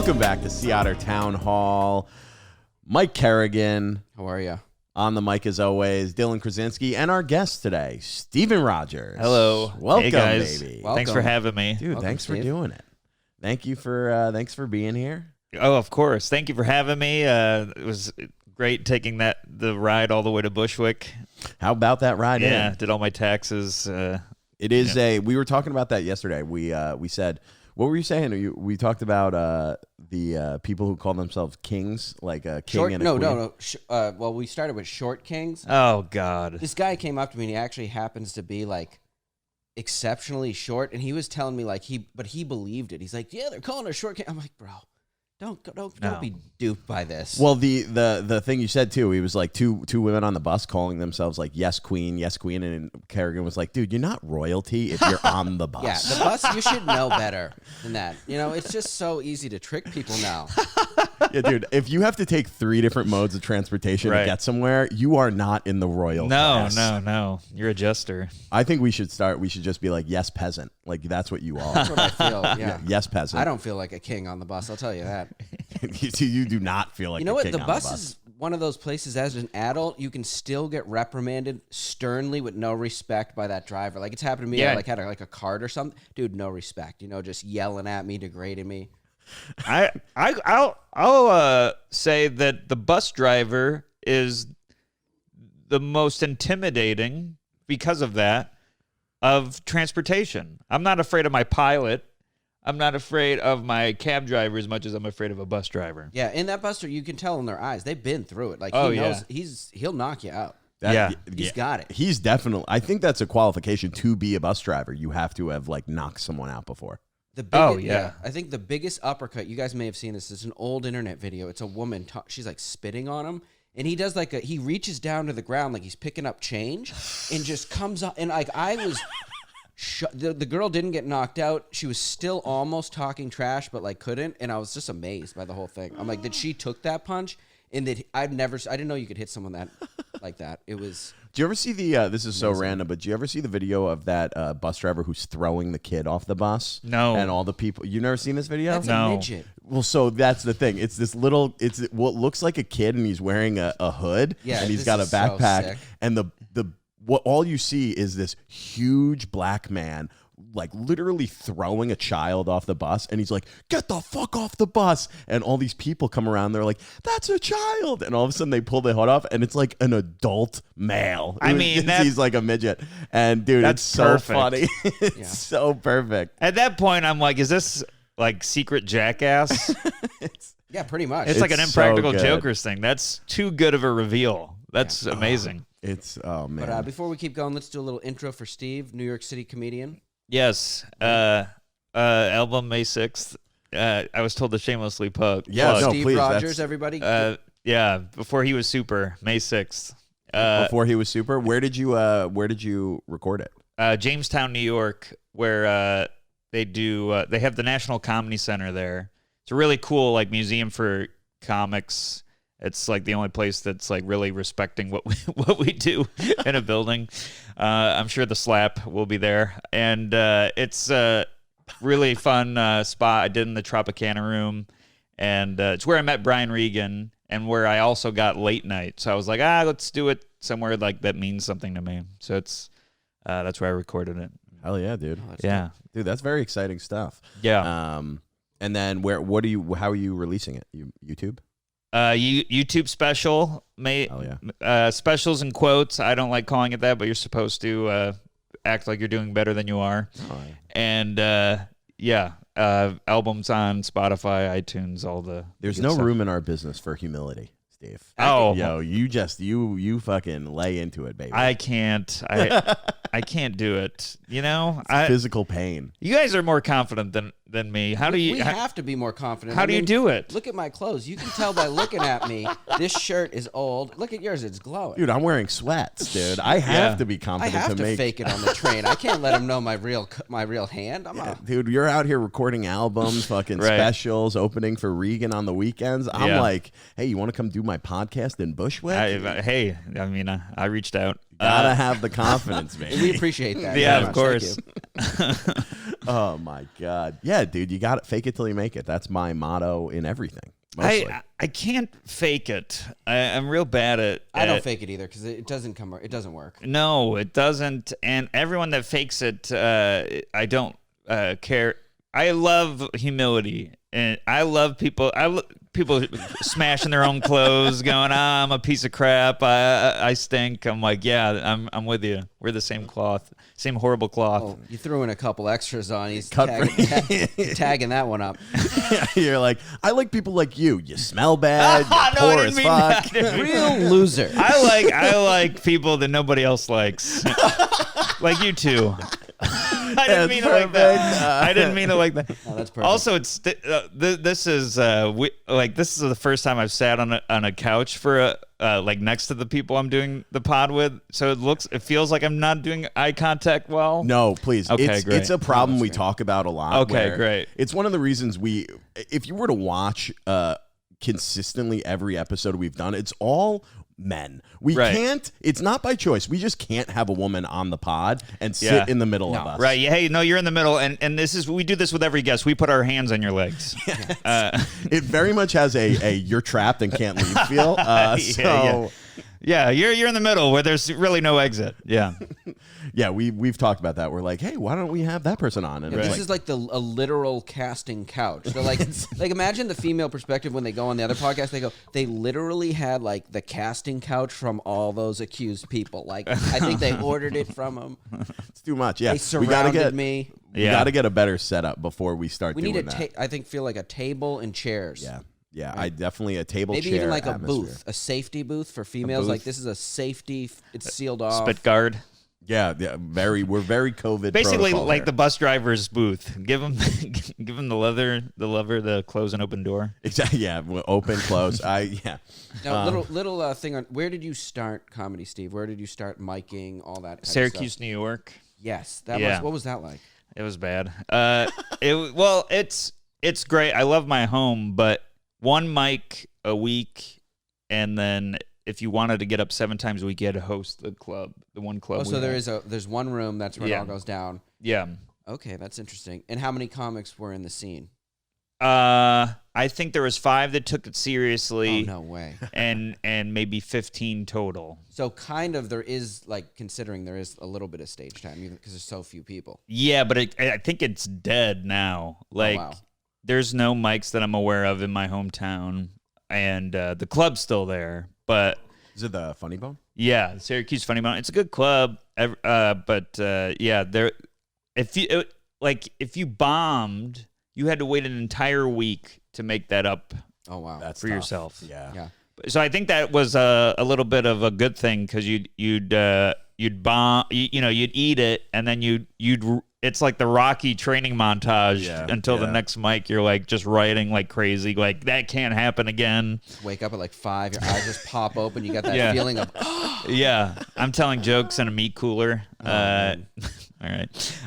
Welcome back to Sea Otter Town Hall. Mike Kerrigan. How are you? On the mic as always, Dylan Krasinski, and our guest today, Stephen Rogers. Hello. Welcome, hey guys. baby. Welcome. Thanks for having me. Dude, Welcome, thanks for Steve. doing it. Thanks for being here. Oh, of course. Thank you for having me. It was great taking the ride all the way to Bushwick. How about that ride in? Yeah, did all my taxes. It is we were talking about that yesterday. We said, what were you saying? We talked about the people who call themselves kings, like a king and a queen. Well, we started with short kings. Oh, God. This guy came up to me, and he actually happens to be like exceptionally short, and he was telling me like he believed it. He's like, yeah, they're calling her short king. I'm like, bro, don't be duped by this. Well, the thing you said too, he was like two women on the bus calling themselves like yes queen, and Kerrigan was like, dude, you're not royalty if you're on the bus. Yeah, the bus, you should know better than that. You know, it's just so easy to trick people now. Yeah, dude, if you have to take 3 different modes of transportation to get somewhere, you are not in the royal class. No. You're a jester. I think we should just be like, yes, peasant. Like, that's what you are. That's what I feel, yeah. Yes, peasant. I don't feel like a king on the bus, I'll tell you that. You do not feel like You know a what? king The on bus is one of those places as an adult, you can still get reprimanded sternly with no respect by that driver. Like, it's happened to me. Yeah. I had a card or something. Dude, no respect. You know, just yelling at me, degrading me. I'll say that the bus driver is the most intimidating because of that of transportation. I'm not afraid of my pilot. I'm not afraid of my cab driver as much as I'm afraid of a bus driver. Yeah, in that bus, you can tell in their eyes. They've been through it. Like, Oh, he knows yeah. he'll knock you out. He's got it. He's definitely. I think that's a qualification to be a bus driver. You have to have like knocked someone out before. I think the biggest uppercut, you guys may have seen this, is an old internet video. It's a woman, she's like spitting on him, and he does he reaches down to the ground like he's picking up change, and just comes up, and like I was, the girl didn't get knocked out. She was still almost talking trash, but like couldn't, and I was just amazed by the whole thing. I'm like, that she took that punch, and that I didn't know you could hit someone that like that. It was. Do you ever see this is so random, but do you ever see the video of that bus driver who's throwing the kid off the bus? No. And all the people, you've never seen this video? That's No. a midget. Well, so that's the thing. It's this it's what looks like a kid, and he's wearing a hood, Yeah, and he's this got a is so backpack, sick. and what all you see is this huge black man, like literally throwing a child off the bus, and he's like, get the fuck off the bus, and all these people come around, they're like, that's a child, and all of a sudden they pull the hood off, and it's like an adult male. I mean, he's like a midget, and dude, That's it's so perfect. funny. It's so perfect. At that point, I'm like, is this like secret jackass? Yeah, pretty much. It's like an It's so Impractical good. Jokers thing. That's too good of a reveal. That's amazing. It's man. But before we keep going, let's do a little intro for Steve, New York City comedian. Yes. Album May 6th. I was told to shamelessly plug. Yeah, no, Steve please, Rogers, everybody. Yeah, before he was super, May 6th. Before he was super, where did you record it? Jamestown, New York, where they have the National Comedy Center there. It's a really cool like museum for comics. It's like the only place that's like really respecting what we do in a building. I'm sure the Slap will be there, and it's a really fun spot. I did in the Tropicana Room, and it's where I met Brian Regan, and where I also got Late Night. So I was like, let's do it somewhere like that means something to me. So it's that's where I recorded it. Hell yeah, dude. Yeah, Dude, that's very exciting stuff. yeah. And then how are you releasing it? YouTube? YouTube special, Hell yeah. specials in quotes. I don't like calling it that, but you're supposed to act like you're doing better than you are. Oh, yeah. And albums on Spotify, iTunes, all the. There's good no stuff. room in our business for humility, Steve. Oh, Yo, you fucking lay into it, baby. I can't. I can't do it. You know, Physical pain. you guys are more confident than me. How do you? We have to be more confident. How do you do it? Look at my clothes. You can tell by looking at me. This shirt is old. Look at yours. It's glowing. Dude, I'm wearing sweats, dude. I have to be I confident have to make fake it on the train. I can't let them know my real hand. Dude, you're out here recording albums, fucking Right. specials, opening for Regan on the weekends. I'm Yeah. like, hey, you want to come do my podcast in Bushwick? Hey, I mean, I reached out. Gotta have the confidence, man. We appreciate that. Yeah, very of much. Thank course. you. Oh my God. Yeah, dude, you got it. Fake it till you make it. That's my motto in everything. Mostly. I can't fake it. I'm real bad at. I don't fake it either because it doesn't come. It doesn't work. No, it doesn't. And everyone that fakes it, I don't care. I love humility, and I love people. People smashing their own clothes, going, I'm a piece of crap. I stink. I'm like, yeah, I'm with you. We're the same cloth, same horrible cloth. Oh, you threw in a couple extras on. He's tagging that one up. You're like, I like people like you. You smell bad. You're No, poor I as didn't mean fuck. that. Real loser. I like people that nobody else likes, like you two. I didn't mean it like that. I didn't mean it like that. No, that's perfect. Also, it's this is this is the first time I've sat on a couch for like next to the people I'm doing the pod with. So it feels like I'm not doing eye contact well. No, please. Okay, great. It's a problem we talk about a lot. Okay, where great. It's one of the reasons if you were to watch consistently every episode we've done, it's all men. We can't. It's not by choice. We just can't have a woman on the pod and sit in the middle of us. Right. Hey, no, you're in the middle, and we do this with every guest. We put our hands on your legs. It very much has a you're trapped and can't leave feel. Yeah, you're in the middle where there's really no exit. Yeah. Yeah, we've talked about that. We're like, hey, why don't we have that person on? And This is like a literal casting couch. They're like imagine the female perspective when they go on the other podcast. They literally had like the casting couch from all those accused people. Like I think they ordered it from them. It's too much. Yeah, They surrounded me. We got to get a better setup before we start doing that. I think feel like a table and chairs. Yeah, right. I definitely a table Maybe chair even like atmosphere. a safety booth for females. Like this is a safety. It's sealed off. Spit guard. Yeah, we're very COVID. Basically, protocol like here. the bus driver's booth. Give them the lever, the close and open door. Exactly. Yeah, open, close. Now, little thing on where did you start comedy, Steve? Where did you start miking all that? Kind Syracuse, of stuff? New York. Yes, that was. What was that like? It was bad. It's great. I love my home, but one mic a week, and then if you wanted to get up 7 times a week, you had to host the club, the one club. Oh, so there's one room that's where it all goes down. Yeah. Okay, that's interesting. And how many comics were in the scene? I think there was 5 that took it seriously. Oh, no way. and maybe 15 total. So kind of there is considering there is a little bit of stage time even because there's so few people. Yeah, but I think it's dead now. Like wow. There's no mics that I'm aware of in my hometown, and the club's still there. But is it the Funny Bone? Yeah, Syracuse Funny Bone. It's a good club, but there. If you bombed, you had to wait an entire week to make that up. Oh wow, that's for tough. yourself. Yeah. So I think that was a little bit of a good thing because you'd bomb, you'd eat it, and then you'd. It's like the Rocky training montage until the next mic. You're like just writing like crazy. Like that can't happen again. Wake up at like 5. Your eyes just pop open. You got that feeling of. Yeah, I'm telling jokes in a meat cooler. All right.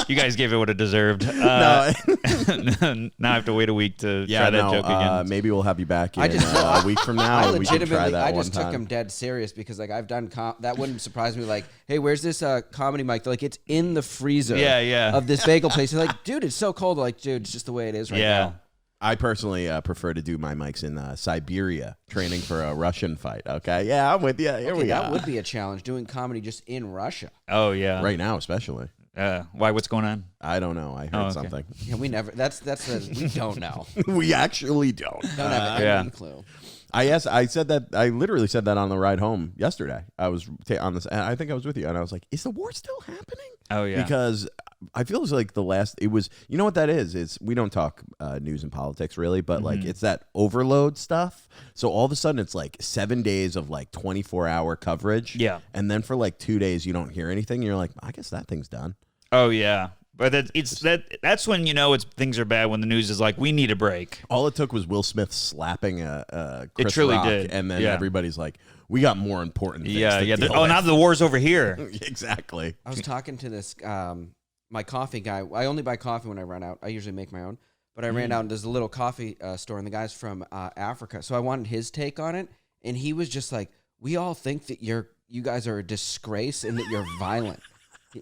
You guys gave it what it deserved. Now I have to wait a week to try that joke again. Maybe we'll have you back in a week from now. I and we can try that I one just took time. him dead serious because I've done that wouldn't surprise me. Like, hey, where's this comedy mic? They're like, it's in the freezer. Of this bagel place. They're like, dude, it's so cold. They're like, dude, it's just the way it is right now. I personally prefer to do my mics in Siberia, training for a Russian fight. Okay, yeah, I'm with you. Here we go. That would be a challenge, doing comedy just in Russia. Oh yeah, right now especially. Why? What's going on? I don't know. I heard something. Yeah, we never. That's we don't know. We actually don't. Don't have any clue. I said that. I literally said that on the ride home yesterday. I was on this. I think I was with you, and I was like, "Is the war still happening?" Oh yeah, because I feel it's like it was. You know what that is? It's we don't talk news and politics really, but like it's that overload stuff. So all of a sudden it's like 7 days of like 24-hour coverage. Yeah, and then for like 2 days you don't hear anything. You're like, I guess that thing's done. Oh yeah. But that's when things are bad, when the news is like, we need a break. All it took was Will Smith slapping Chris it truly Rock, did. and then everybody's like, we got more important things to deal with. Now the war's over here. Exactly. I was talking to this my coffee guy. I only buy coffee when I run out. I usually make my own. But I ran out and there's a little coffee store, and the guy's from Africa. So I wanted his take on it. And he was just like, we all think that you guys are a disgrace and that you're violent.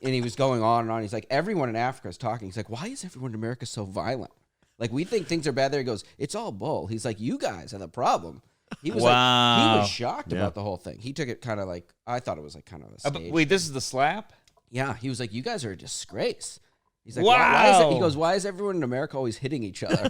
And he was going on and on. He's like, everyone in Africa is talking. He's like, why is everyone in America so violent? Like, we think things are bad there. He goes, it's all bull. He's like, you guys are the problem. He was like, he was shocked about the whole thing. He took it kind of like, I thought it was like kind of a stage. Wait, this is the slap? Yeah, he was like, you guys are a disgrace. He's like, wow. Why is it? He goes, why is everyone in America always hitting each other?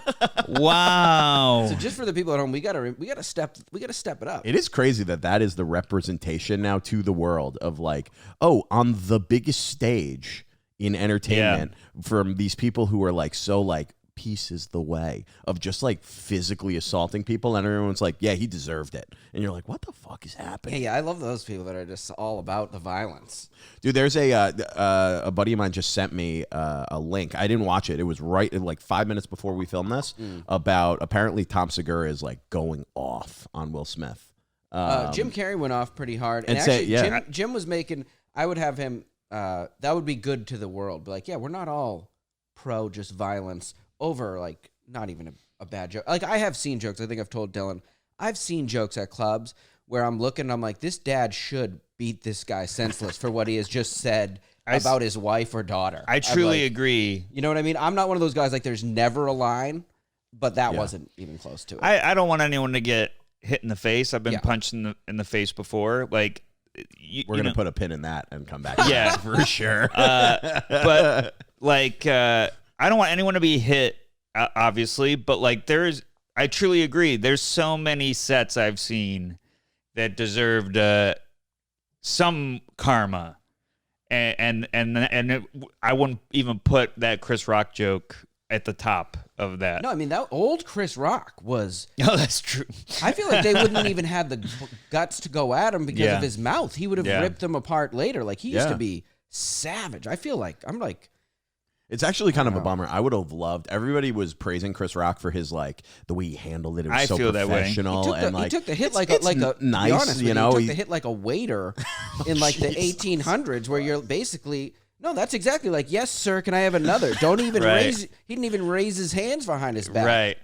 Wow. So just for the people at home, we gotta step it up. It is crazy that is the representation now to the world of like, oh, on the biggest stage in entertainment from these people who are like so like peace is the way of just like physically assaulting people, and everyone's like, yeah, he deserved it, and you're like, what the fuck is happening? Yeah, I love those people that are just all about the violence. Dude, there's a buddy of mine just sent me a link. I didn't watch it. It was right like 5 minutes before we filmed this about apparently Tom Segura is like going off on Will Smith. Jim Carrey went off pretty hard, and say- actually, yeah. Jim was making. I would have him. That would be good to the world. Be like, yeah, we're not all pro just violence over like not even a bad joke. Like I have seen jokes. I think I've told Dylan. I've seen jokes at clubs where I'm looking. I'm like, this dad should beat this guy senseless for what he has just said about his wife or daughter. I truly agree. You know what I mean? I'm not one of those guys like there's never a line, but that wasn't even close to it. I don't want anyone to get hit in the face. I've been punched in the face before. Like We're going to put a pin in that and come back. Yeah, for sure. But like, I don't want anyone to be hit, obviously. But like, I truly agree. There's so many sets I've seen that deserved some karma, and I wouldn't even put that Chris Rock joke at the top of that. No, I mean that old Chris Rock was. No, that's true. I feel like they wouldn't even have the guts to go at him because of his mouth. He would have ripped them apart later. Like he used to be savage. I feel like I'm like. It's actually kind of a bummer. I would have loved. Everybody was praising Chris Rock for his like the way he handled it. It was I so feel that way. professional He and took the hit like it's a nice, be honest you with know. He took the hit like a waiter in like the 1800s, where you're basically. No, that's exactly like, yes, sir, can I have another? Don't even raise. He didn't even raise his hands behind his back. Right.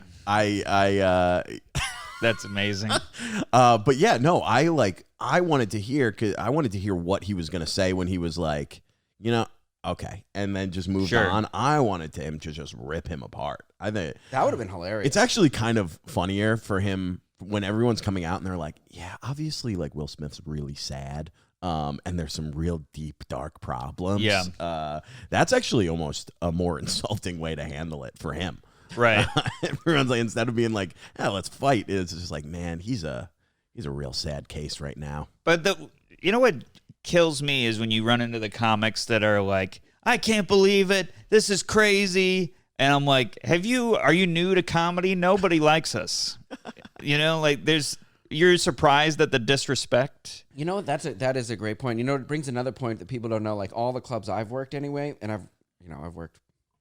That's amazing. But yeah, no, I wanted to hear what he was gonna say when he was like, you know, okay, and then just moved on. I wanted him to just rip him apart. I think that would have been hilarious. It's actually kind of funnier for him when everyone's coming out and they're like, yeah, obviously, like Will Smith's really sad. And there's some real deep, dark problems. Yeah. That's actually almost a more insulting way to handle it for him. Right. Everyone's like, instead of being like, let's fight, it's just like, man, he's a real sad case right now. But you know what kills me is when you run into the comics that are like, I can't believe it. This is crazy. And I'm like, are you new to comedy? Nobody likes us. You know, like you're surprised at the disrespect. You know, that is a great point. You know, it brings another point that people don't know. Like all the clubs I've worked anyway, and I've worked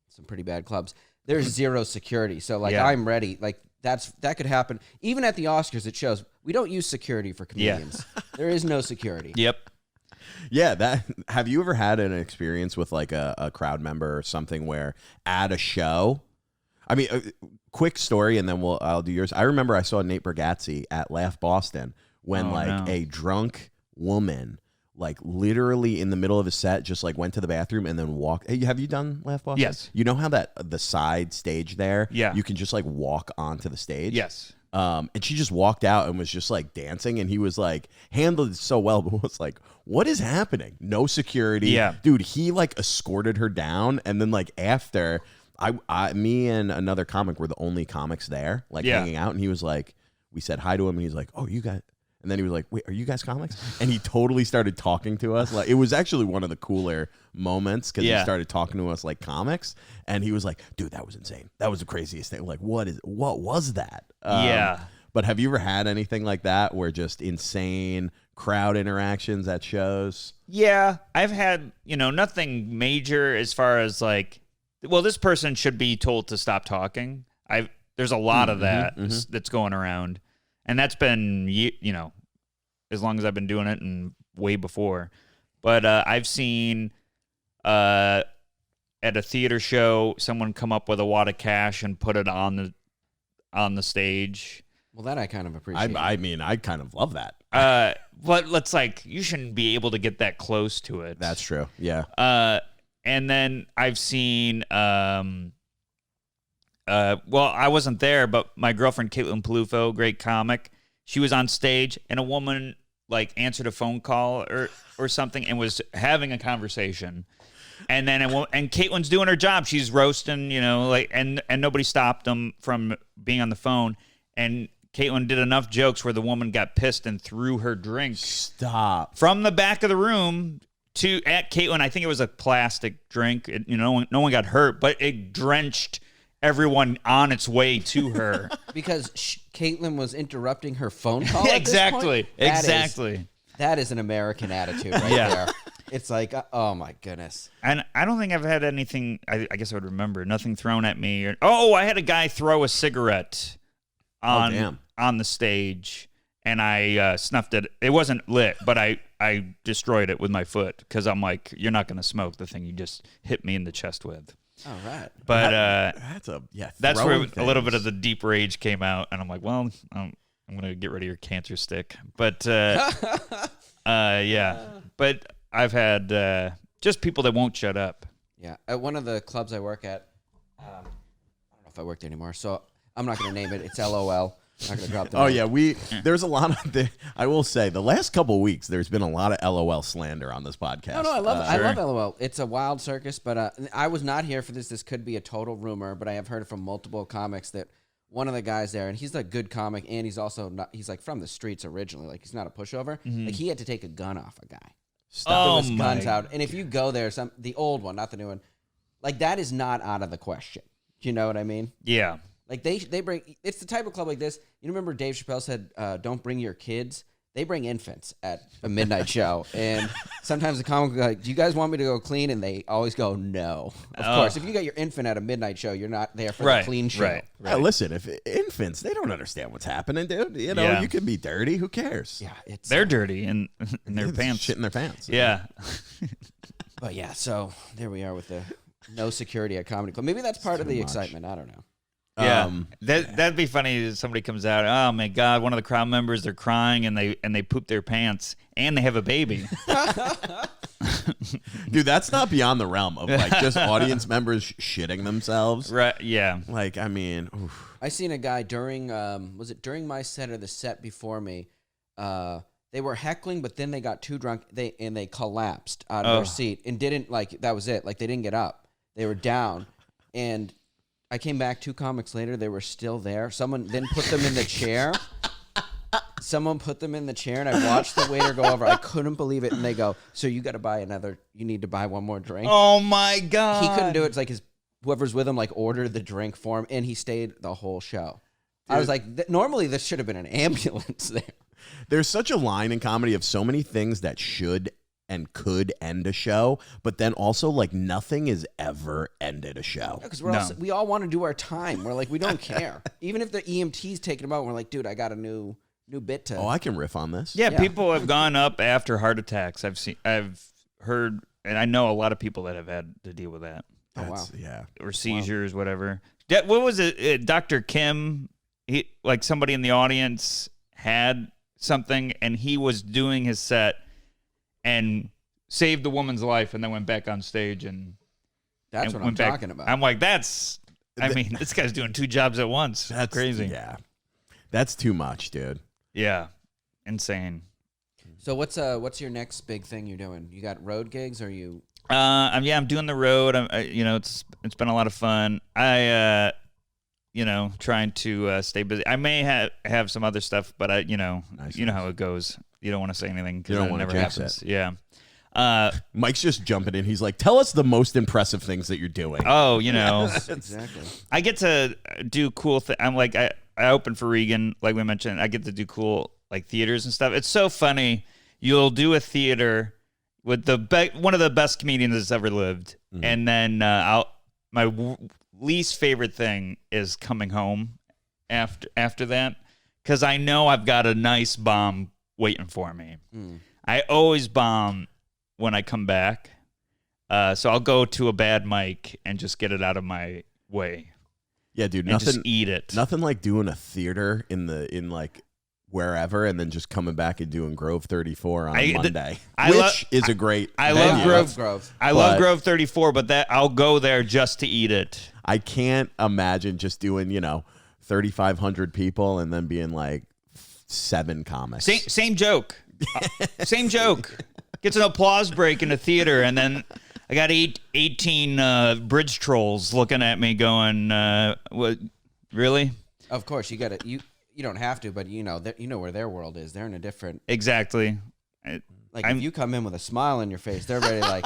some pretty bad clubs. There's zero security, so like I'm ready. Like that could happen. Even at the Oscars, it shows we don't use security for comedians. There is no security. Yep. Yeah, have you ever had an experience with like a crowd member or something where at a show? I mean, quick story, and then I'll do yours. I remember I saw Nate Bargatze at Laugh Boston when a drunk woman, like literally in the middle of a set, just like went to the bathroom and then walked. Hey, have you done Laugh Boston? Yes. You know how the side stage there? Yeah. You can just like walk onto the stage. Yes. And she just walked out and was just like dancing, and he was like handled it so well, but was like, what is happening? No security. Yeah. Dude, he like escorted her down, and then like after me and another comic were the only comics there, like hanging out, and he was like, we said hi to him, and he's like, oh, you guys. And then he was like, wait, are you guys comics? And he totally started talking to us. Like, it was actually one of the cooler moments because he started talking to us like comics. And he was like, dude, that was insane. That was the craziest thing. Like, what was that? But have you ever had anything like that where just insane crowd interactions at shows? Yeah, I've had, nothing major as far as like, well, this person should be told to stop talking. There's a lot of that that's going around. And that's been, as long as I've been doing it and way before. But I've seen at a theater show someone come up with a wad of cash and put it on the stage. Well, that I kind of appreciate. I mean, I kind of love that. But let's like, you shouldn't be able to get that close to it. That's true. Yeah. And then I've seen, well, I wasn't there, but my girlfriend, Caitlin Palufo, great comic, she was on stage and a woman like answered a phone call or something and was having a conversation. And then, and Caitlin's doing her job. She's roasting, you know, like, and nobody stopped them from being on the phone. And Caitlin did enough jokes where the woman got pissed and threw her drink. Stop. From the back of the room at Caitlin. I think it was a plastic drink. No one got hurt, but it drenched everyone on its way to her. Because Caitlin was interrupting her phone call. Exactly. That is an American attitude right there. It's like, oh my goodness. And I don't think I've had anything, I guess I would remember, nothing thrown at me. I had a guy throw a cigarette on the stage, and I snuffed it. It wasn't lit, but I destroyed it with my foot because I'm like, you're not going to smoke the thing you just hit me in the chest with. All right. But that's where a little bit of the deep rage came out, and I'm like, well, I'm going to get rid of your cancer stick. But yeah. But I've had just people that won't shut up. Yeah. At one of the clubs I work at, I don't know if I work there anymore, so I'm not going to name it. It's LOL. I'm not going to drop the name. There's a lot of, I will say, the last couple of weeks, there's been a lot of LOL slander on this podcast. No, I love it. I love LOL. It's a wild circus, but I was not here for this. This could be a total rumor, but I have heard from multiple comics that one of the guys there, and he's a good comic, and he's also not, he's like from the streets originally. Like, he's not a pushover. Mm-hmm. Like, he had to take a gun off a guy. Oh, There was guns out. And if you go there, the old one, not the new one, like, that is not out of the question. Do you know what I mean? Yeah. Like, they bring, it's the type of club like this. You remember Dave Chappelle said, don't bring your kids? They bring infants at a midnight show. And sometimes the comic will be like, do you guys want me to go clean? And they always go, no. Of course, if you got your infant at a midnight show, you're not there for the clean show. Right. Yeah, listen, if infants, they don't understand what's happening, dude. You know, you can be dirty. Who cares? Yeah, they're dirty in their pants. Shit in their pants. Yeah. But yeah, so there we are with the no security at comedy club. Maybe that's part of the excitement. I don't know. Yeah, that'd be funny if somebody comes out, oh my God, one of the crowd members, they're crying and they poop their pants and they have a baby. Dude, that's not beyond the realm of like just audience members shitting themselves. Right, yeah. Like, I mean, oof. I seen a guy during, was it during my set or the set before me? They were heckling, but then they got too drunk and they collapsed out of their seat and didn't, like, that was it. Like, they didn't get up. They were down. And I came back 2 comics later. They were still there. Someone then put them in the chair. Someone put them in the chair, and I watched the waiter go over. I couldn't believe it. And they go, so you got to buy you need to buy one more drink. Oh, my God. He couldn't do it. It's like whoever's with him, like, ordered the drink for him, and he stayed the whole show. Dude. I was like, normally this should have been an ambulance there. There's such a line in comedy of so many things that should and could end a show, but then also like nothing has ever ended a show. Because we all want to do our time. We're like, we don't care. Even if the EMT's taking them out, we're like, dude, I got a new bit to. Oh, I can riff on this. Yeah, people have gone up after heart attacks. I've heard, and I know a lot of people that have had to deal with that. Wow. Yeah. Or seizures, whatever. What was it? Dr. Kim, like somebody in the audience had something, and he was doing his set and saved the woman's life, and then went back on stage that's what I'm talking about. I'm like, this guy's doing 2 jobs at once. That's crazy. Yeah, that's too much, dude. Yeah, insane. So what's your next big thing you're doing? You got road gigs, or you? I'm doing the road. It's been a lot of fun. Trying to stay busy. I may have some other stuff, but you know how it goes. You don't want to say anything because it never happens. Yeah. Mike's just jumping in. He's like, tell us the most impressive things that you're doing. Oh, Exactly. I get to do cool things. I'm like, I open for Regan, like we mentioned. I get to do cool like theaters and stuff. It's so funny. You'll do a theater with one of the best comedians that's ever lived, and then my least favorite thing is coming home after that, because I know I've got a nice bomb waiting for me. I always bomb when I come back, so I'll go to a bad mic and just get it out of my way. Yeah, dude. and just Nothing. eat it. Nothing like doing a theater in like wherever, and then just coming back and doing Grove 34 on Monday, which is a great. I venue. love Grove. I love Grove 34, but that I'll go there just to eat it. I can't imagine just doing 3,500 people and then being like 7 comics. Same joke. Same joke. Gets an applause break in a theater, and then I got 18 bridge trolls looking at me going, "What? Really?" Of course, you got to you don't have to, but you know where their world is. They're in a different. Exactly. If you come in with a smile on your face, they're ready like,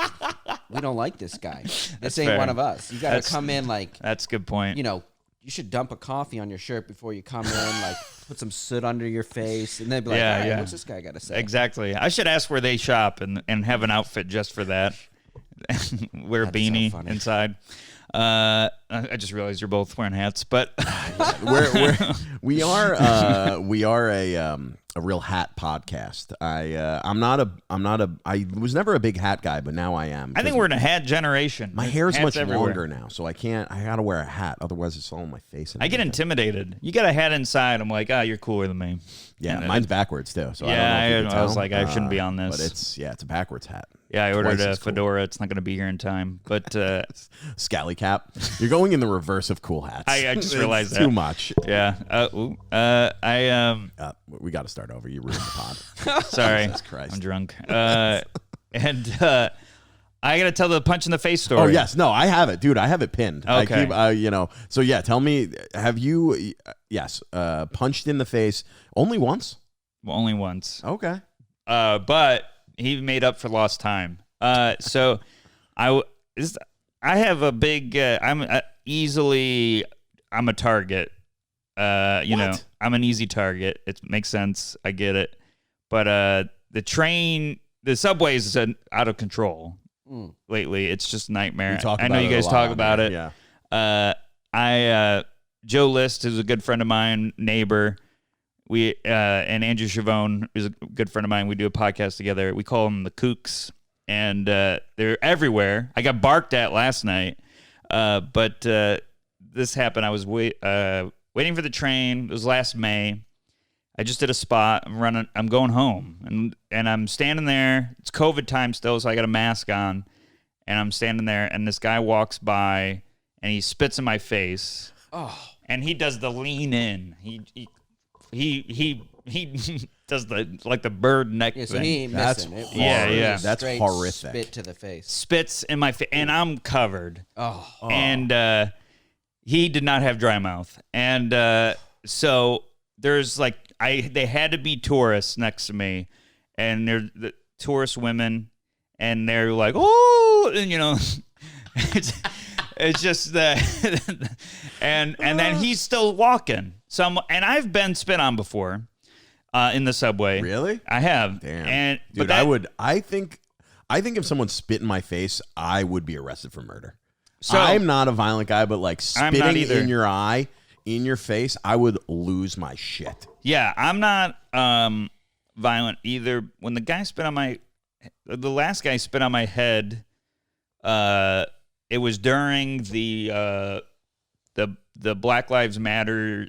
we don't like this guy. This ain't fair. one of us. You got to come in like. That's a good point. You should dump a coffee on your shirt before you come in, like put some soot under your face, and they'd be like, "Hey, what's this guy got to say?" Exactly. I should ask where they shop and have an outfit just for that. Wear a beanie inside. I just realized you're both wearing hats, but we are a real hat podcast. I was never a big hat guy, but now I am. I think we're in a hat generation. My hair's Hats much everywhere. longer now, so I gotta wear a hat, otherwise it's all in my face. I get intimidated. You got a hat inside. I'm like, you're cooler than me. Yeah, And mine's backwards too. So I was like, I shouldn't be on this. But it's a backwards hat. Yeah, I ordered a Cool. fedora. It's not going to be here in time. But Scally cap. You're going in the reverse of cool hats. I just realized that. Too much. Yeah. We got to start over. You ruined the pod. Sorry. Jesus Christ. I'm drunk. I got to tell the punch in the face story. Oh yes, no, I have it, dude. I have it pinned. Okay. I keep, So yeah, tell me, have you? Yes, punched in the face only once? Well, only once. Okay. But he made up for lost time. So I have a big. I'm a target. I'm an easy target. It makes sense. I get it. But the subway is out of control lately. It's just a nightmare. I know you guys talk about it. Yeah. Joe List is a good friend of mine, neighbor. And Andrew Chavone is a good friend of mine. We do a podcast together. We call them the Kooks, and they're everywhere. I got barked at last night, but this happened. I was waiting for the train. It was last May. I just did a spot. I'm going home, and I'm standing there. It's COVID time still, so I got a mask on, and I'm standing there, and this guy walks by, and he spits in my face. Oh. And he does the lean in. He does the bird neck Yeah, so thing. he ain't That's missing it. Yeah. That's Straight horrific. Spit to the face. Spits in my face, and I'm covered. Oh. And he did not have dry mouth, and so there's they had to be tourists next to me, and they're the tourist women, and they're like, oh, and it's just that, and then he's still walking. And I've been spit on before, in the subway. Really? I have. Damn. Dude, I think if someone spit in my face, I would be arrested for murder. So I'm not a violent guy, but I'm not spitting either. in your eye, in your face, I would lose my shit. Yeah, I'm not violent either. When the last guy spit on my head, it was during the Black Lives Matter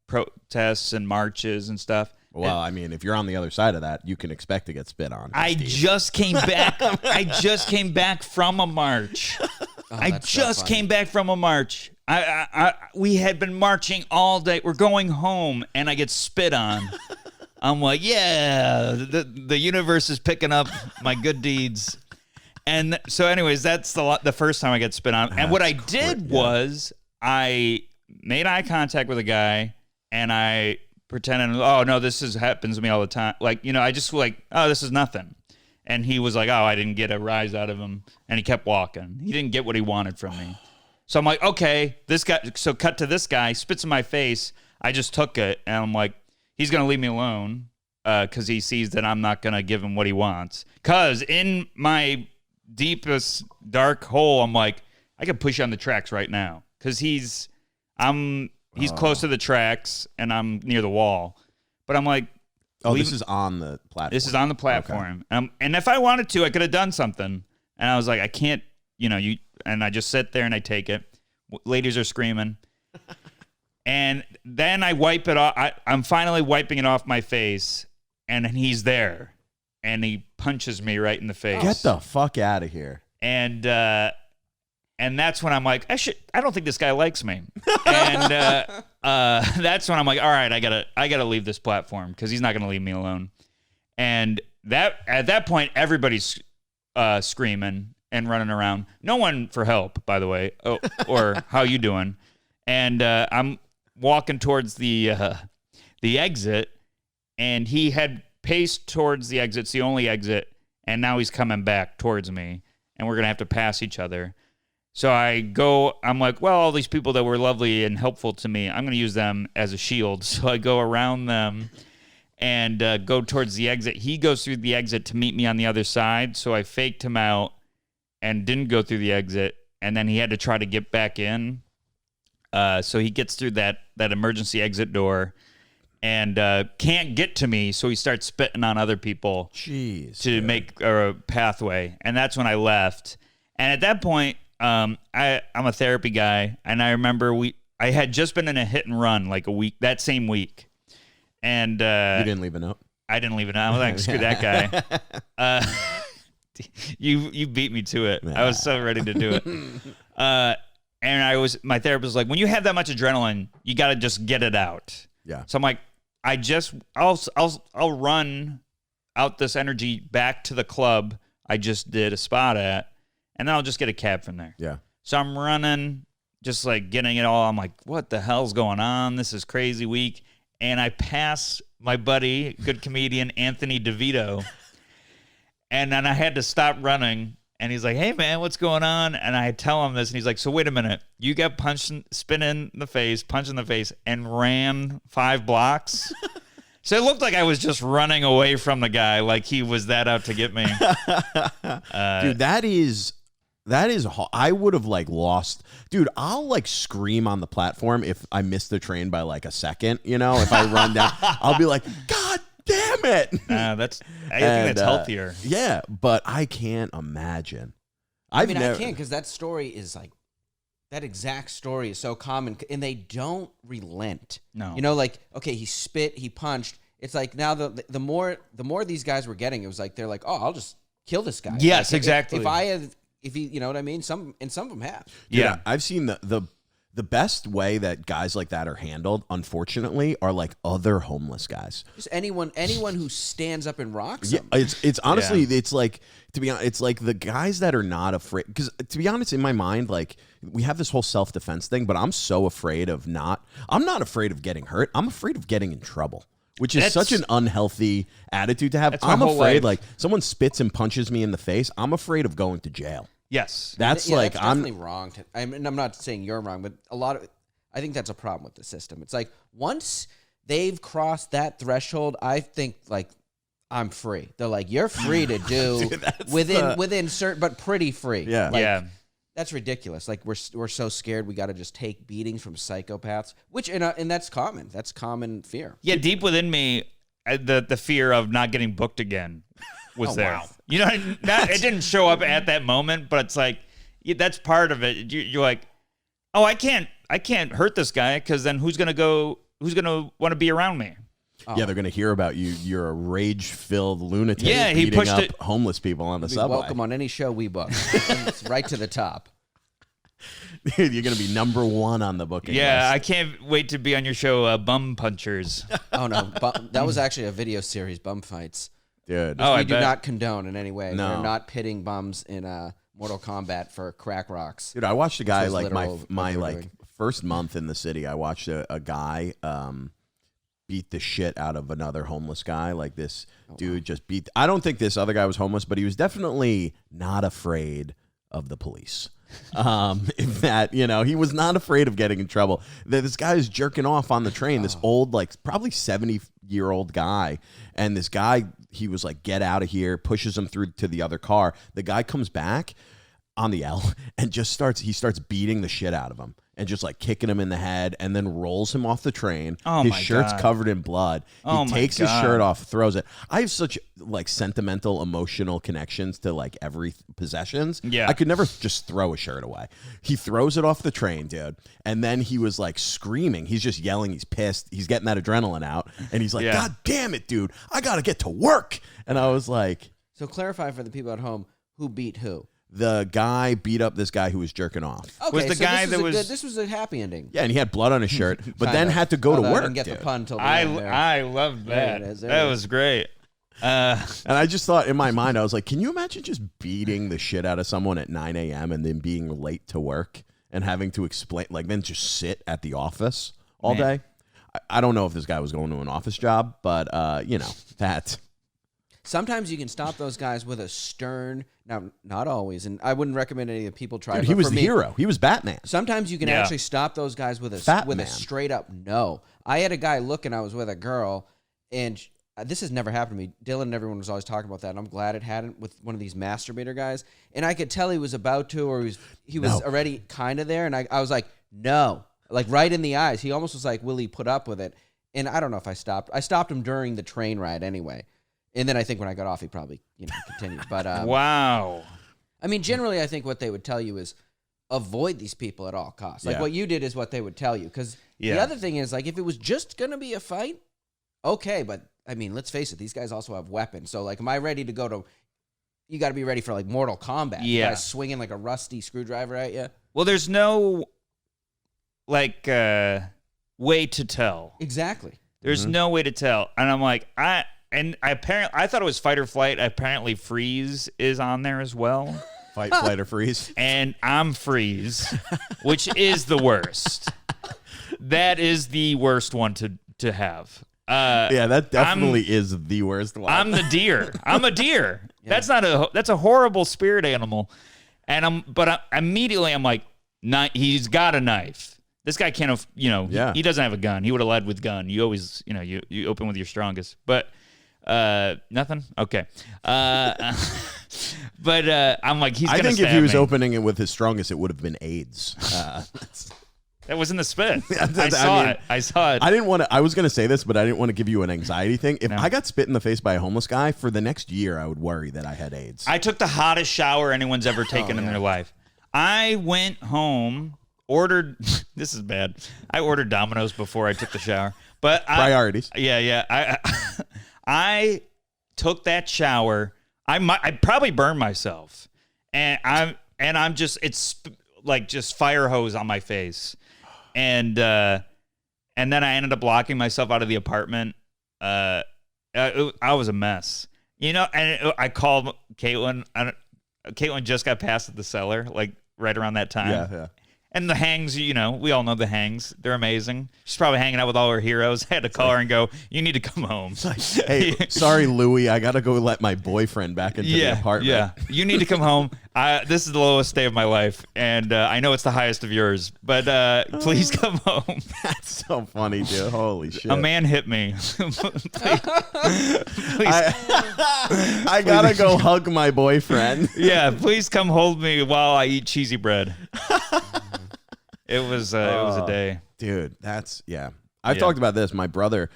protests and marches and stuff. Well, I mean, if you're on the other side of that, you can expect to get spit on. I just came back. I just came back from a march. I just came back from a march. We had been marching all day. We're going home, and I get spit on. I'm like, yeah, the universe is picking up my good deeds. And so, anyways, that's the first time I get spit on. And what I did was I made eye contact with a guy, and I pretended, oh, no, happens to me all the time. I just oh, this is nothing. And he was like, oh, I didn't get a rise out of him. And he kept walking. He didn't get what he wanted from me. So I'm like, okay, so cut to this guy, spits in my face. I just took it, and I'm like, he's going to leave me alone because he sees that I'm not going to give him what he wants. Because in my deepest dark hole, I'm like, I could push you on the tracks right now. Because he's close to the tracks, and I'm near the wall. But I'm like, this is on the platform. This is on the platform. Okay. And if I wanted to, I could have done something. And I was like, I can't, and I just sit there and I take it. Ladies are screaming. And then I wipe it off. I'm finally wiping it off my face, and he's there, and he punches me right in the face. Get the fuck out of here. And that's when I'm like, I don't think this guy likes me. And that's when I'm like, all right, I gotta leave this platform because he's not gonna leave me alone. And at that point, everybody's screaming and running around. No one for help, by the way, or how you doing? And I'm walking towards the exit, and he had paced towards the exit. It's the only exit, and now he's coming back towards me, and we're gonna have to pass each other. So I'm like, well, all these people that were lovely and helpful to me, I'm gonna use them as a shield. So I go around them and go towards the exit. He goes through the exit to meet me on the other side, so I faked him out and didn't go through the exit, and then he had to try to get back in. So he gets through that emergency exit door and can't get to me, so he starts spitting on other people to make a pathway. And that's when I left. And at that point, I'm a therapy guy, and I remember I had just been in a hit and run like that same week. And you didn't leave a note? I didn't leave a note. I was like, screw that guy. You beat me to it. I was so ready to do it. And my therapist was like, when you have that much adrenaline, you got to just get it out. Yeah. So I'm like, I'll run out this energy back to the club I just did a spot at, and then I'll just get a cab from there. Yeah. So I'm running, just like getting it all. I'm like, what the hell's going on? This is crazy week. And I pass my buddy, good comedian, Anthony DeVito. And then I had to stop running. And he's like, hey, man, what's going on? And I tell him this, and he's like, so wait a minute. You got punched in the face, and ran 5 blocks? So it looked like I was just running away from the guy, like he was that out to get me. Dude, that is I would have like lost. Dude, I'll like scream on the platform if I miss the train by like a second, if I run down. I'll be like, God damn it. I think that's healthier. Yeah, but I can't imagine. I can't, because that story is like, that exact story is so common, and they don't relent. No. Okay, he spit, he punched. It's like now the more these guys were getting, it was like, they're like, oh, I'll just kill this guy. Yes, like, exactly. If he, you know what I mean? Some of them have. Dude, yeah. I've seen the best way that guys like that are handled, unfortunately, are like other homeless guys. Just anyone who stands up and rocks Yeah, them. it's honestly, it's like, to be honest, it's like the guys that are not afraid. Because to be honest, in my mind, like we have this whole self-defense thing, but I'm so afraid of I'm not afraid of getting hurt. I'm afraid of getting in trouble, which is such an unhealthy attitude to have. I'm afraid, like someone spits and punches me in the face, I'm afraid of going to jail. Yes. That's that's definitely wrong. I'm not saying you're wrong, but I think that's a problem with the system. It's like once they've crossed that threshold, I think like I'm free. They're like, you're free to do Dude, within certain, but pretty free. Yeah. Yeah. That's ridiculous. Like we're so scared we got to just take beatings from psychopaths, which and that's common. That's common fear. Yeah, deep within me, the fear of not getting booked again was there. Wow. It didn't show up at that moment, but it's like that's part of it. You're like, oh, I can't hurt this guy because then who's gonna want to be around me? Oh. Yeah, they're gonna hear about you. You're a rage-filled lunatic. Yeah, he beating pushed up it. Homeless people on the subway. Welcome on any show we book. It's right to the top. Dude, you're gonna be number 1 on the booking list. I can't wait to be on your show, Bum Punchers. Oh no, that was actually a video series, Bum Fights. Dude. We do not condone in any way. No. We're not pitting bums in Mortal Kombat for crack rocks. Dude, I watched a guy was like literal my what like they're doing. first month in the city. I watched a guy beat the shit out of another homeless guy. Like this dude just beat. I don't think this other guy was homeless, but he was definitely not afraid of the police. He was not afraid of getting in trouble. This guy is jerking off on the train. This old, like probably 70-year-old guy, and this guy, he was like, "Get out of here!" Pushes him through to the other car. The guy comes back. on the L and he starts beating the shit out of him and just like kicking him in the head and then rolls him off the train. Oh, his my shirt's God. covered in blood. Oh, He my takes his God. shirt off, throws it. I have such like sentimental, emotional connections to like every possessions. Yeah. I could never just throw a shirt away. He throws it off the train, dude. And then he was like screaming. He's just yelling. He's pissed. He's getting that adrenaline out. And he's like, Yeah. God damn it, dude. I got to get to work. And I was like, So clarify for the people at home who beat who. the guy beat up this guy who was jerking off. Okay, Was the so guy this that was a was- this was a happy ending. Yeah, and he had blood on his shirt, but Kind then of. had to go to Although I work. didn't get dude. the pun until the end there. I loved There that. it is, there That it was is. great. And I just thought in my mind, I was like, can you imagine just beating the shit out of someone at 9 a.m. and then being late to work and having to explain, like then just sit at the office all Man. day? I don't know if this guy was going to an office job, but, that. Sometimes you can stop those guys with a stern. Now, not always, and I wouldn't recommend any of the people try. Dude, but he was for the me, hero. He was Batman. Sometimes you can Yeah. actually stop those guys with a Batman. straight up no. I had a guy look, and I was with a girl, and this has never happened to me. Dylan and everyone was always talking about that, and I'm glad it hadn't with one of these masturbator guys. And I could tell he was about to, or he was No. already kind of there, and I was like, no, like right in the eyes. He almost was like, will he put up with it? And I don't know if I stopped. I stopped him during the train ride anyway. And then I think when I got off, he probably continued. But Wow. I mean, generally, I think what they would tell you is avoid these people at all costs. Like Yeah. what you did is what they would tell you. Because Yeah. the other thing is, like, if it was just gonna be a fight, okay. But I mean, let's face it; these guys also have weapons. So, like, am I ready to go to? You got to be ready for like Mortal Kombat. Yeah. Guys swinging like a rusty screwdriver at you. Well, there's no like way to tell. Exactly. There's no way to tell. And I'm like, I thought it was fight or flight. Apparently freeze is on there as well. Fight, flight, or freeze. And I'm freeze, which is the worst. That is the worst one to have. Yeah, that definitely is the worst one. I'm the deer. I'm a deer. That's a horrible spirit animal. And immediately I'm like, he's got a knife. This guy can't, Yeah. he doesn't have a gun. He would have led with gun. You always, you open with your strongest. But nothing? Okay. But I'm like, he's I going to think stab if he was me. opening it with his strongest, it would have been AIDS. That was in the spit. I I saw it. I didn't want to. I was going to say this, but I didn't want to give you an anxiety thing. If No. I got spit in the face by a homeless guy for the next year, I would worry that I had AIDS. I took the hottest shower anyone's ever taken in their life. I went home, ordered. This is bad. I ordered Domino's before I took the shower. But Priorities. Yeah. I took that shower. I probably burned myself, and I'm just it's like just fire hose on my face, and then I ended up locking myself out of the apartment. I was a mess, and I called Caitlin. Caitlin just got passed at the cellar, like right around that time. Yeah. And the hangs, we all know the hangs. They're amazing. She's probably hanging out with all her heroes. I had to call her and go, you need to come home. Hey, sorry, Louie. I got to go let my boyfriend back into the apartment. Yeah, you need to come home. This is the lowest day of my life, and I know it's the highest of yours, but please come home. That's so funny, dude. Holy shit. A man hit me. Please. I got to go hug my boyfriend. Yeah, please come hold me while I eat cheesy bread. It was a day. Dude, I've talked about this. My brother,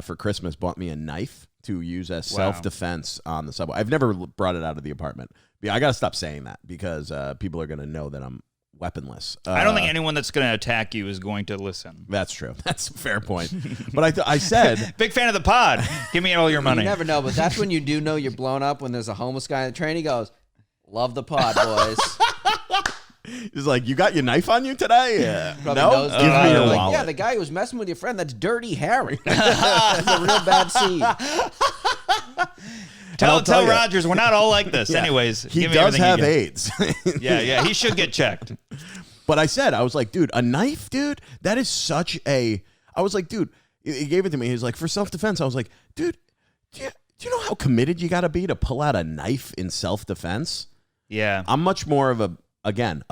for Christmas, bought me a knife to use as self-defense on the subway. I've never brought it out of the apartment. Yeah, I got to stop saying that because people are going to know that I'm weaponless. I don't think anyone that's going to attack you is going to listen. That's true. That's a fair point. But I said... Big fan of the pod. Give me all your money. You never know, but that's when you do know you're blown up when there's a homeless guy on the train. He goes, "Love the pod, boys." He's like, you got your knife on you today? Yeah. Probably No? knows Give the guy. me your Like, wallet. yeah, the guy who was messing with your friend, that's Dirty Harry. That's a real bad scene. I'll tell Tell you. Rogers we're not all like this. Yeah. Anyways, He give me does everything you have get. AIDS. Yeah, he should get checked. But I said, I was like, dude, a knife, dude, that is such a... I was like, dude, he gave it to me. He was like, for self-defense. I was like, dude, do you know how committed you got to be to pull out a knife in self-defense? Yeah. I'm much more of a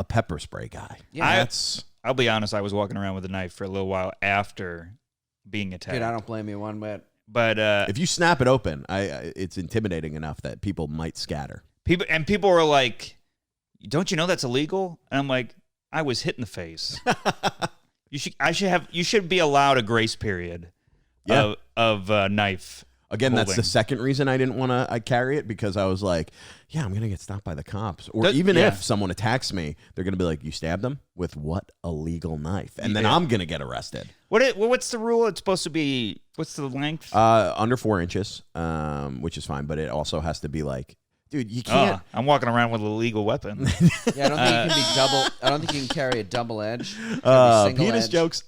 pepper spray guy. Yeah. I'll be honest, I was walking around with a knife for a little while after being attacked. Dude, I don't blame you one bit. But If you snap it open, it's intimidating enough that people might scatter. people were like, don't you know that's illegal? And I'm like, I was hit in the face. You should be allowed a grace period of knife. Again, holding. that's the second reason I didn't want to carry it, because I was like, yeah, I'm going to get stopped by the cops. Or even if someone attacks me, they're going to be like, you stabbed them with what illegal knife? And then I'm going to get arrested. What's the rule? It's supposed to be, what's the length? Under 4 inches, which is fine, but it also has to be like, dude, you can't. I'm walking around with a legal weapon. Yeah, I don't think you can be double. I don't think you can carry a double edge. Penis jokes.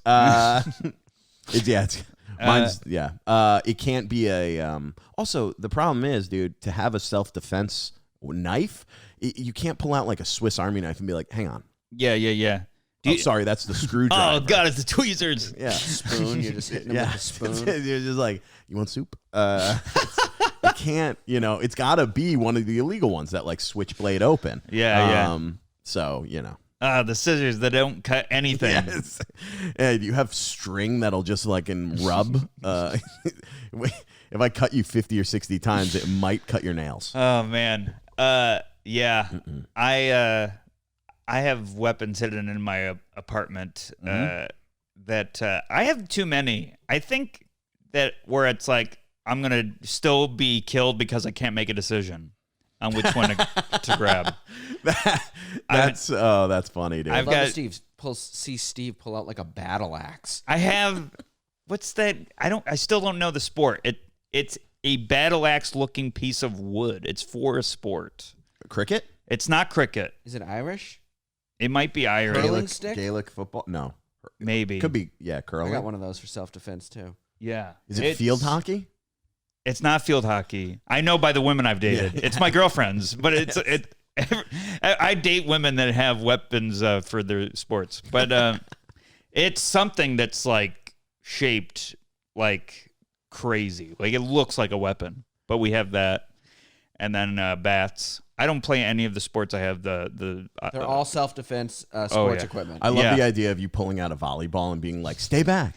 Mine's it can't be a. Also, the problem is, dude, to have a self-defense knife, you can't pull out like a Swiss Army knife and be like, hang on. Yeah. Sorry, that's the screwdriver. Oh God, it's the tweezers. Yeah, spoon. You're just hitting them with a spoon. You're just like, you want soup? It can't. It's got to be one of the illegal ones that like switchblade open. Yeah. So the scissors that don't cut anything. Yes. And you have string that'll just like rub. If I cut you 50 or 60 times, it might cut your nails. Oh man. Yeah. I have weapons hidden in my apartment that I have too many. I think that where it's like I'm gonna still be killed because I can't make a decision on which one to grab. That's funny, dude. I've got see Steve pull out like a battle axe. I have. What's that? I still don't know the sport. It's a battle axe looking piece of wood. It's for a sport. Cricket? It's not cricket. Is it Irish? It might be Irish. Curling stick? Gaelic football? No. Maybe. Could be, curling. I got one of those for self-defense too. Yeah. Is it field hockey? It's not field hockey. I know by the women I've dated. Yeah. It's my girlfriends, but I date women that have weapons for their sports. But it's something that's like shaped like crazy. Like it looks like a weapon, but we have that. And then bats. I don't play any of the sports. I have the they're all self-defense sports equipment. I love the idea of you pulling out a volleyball and being like, stay back.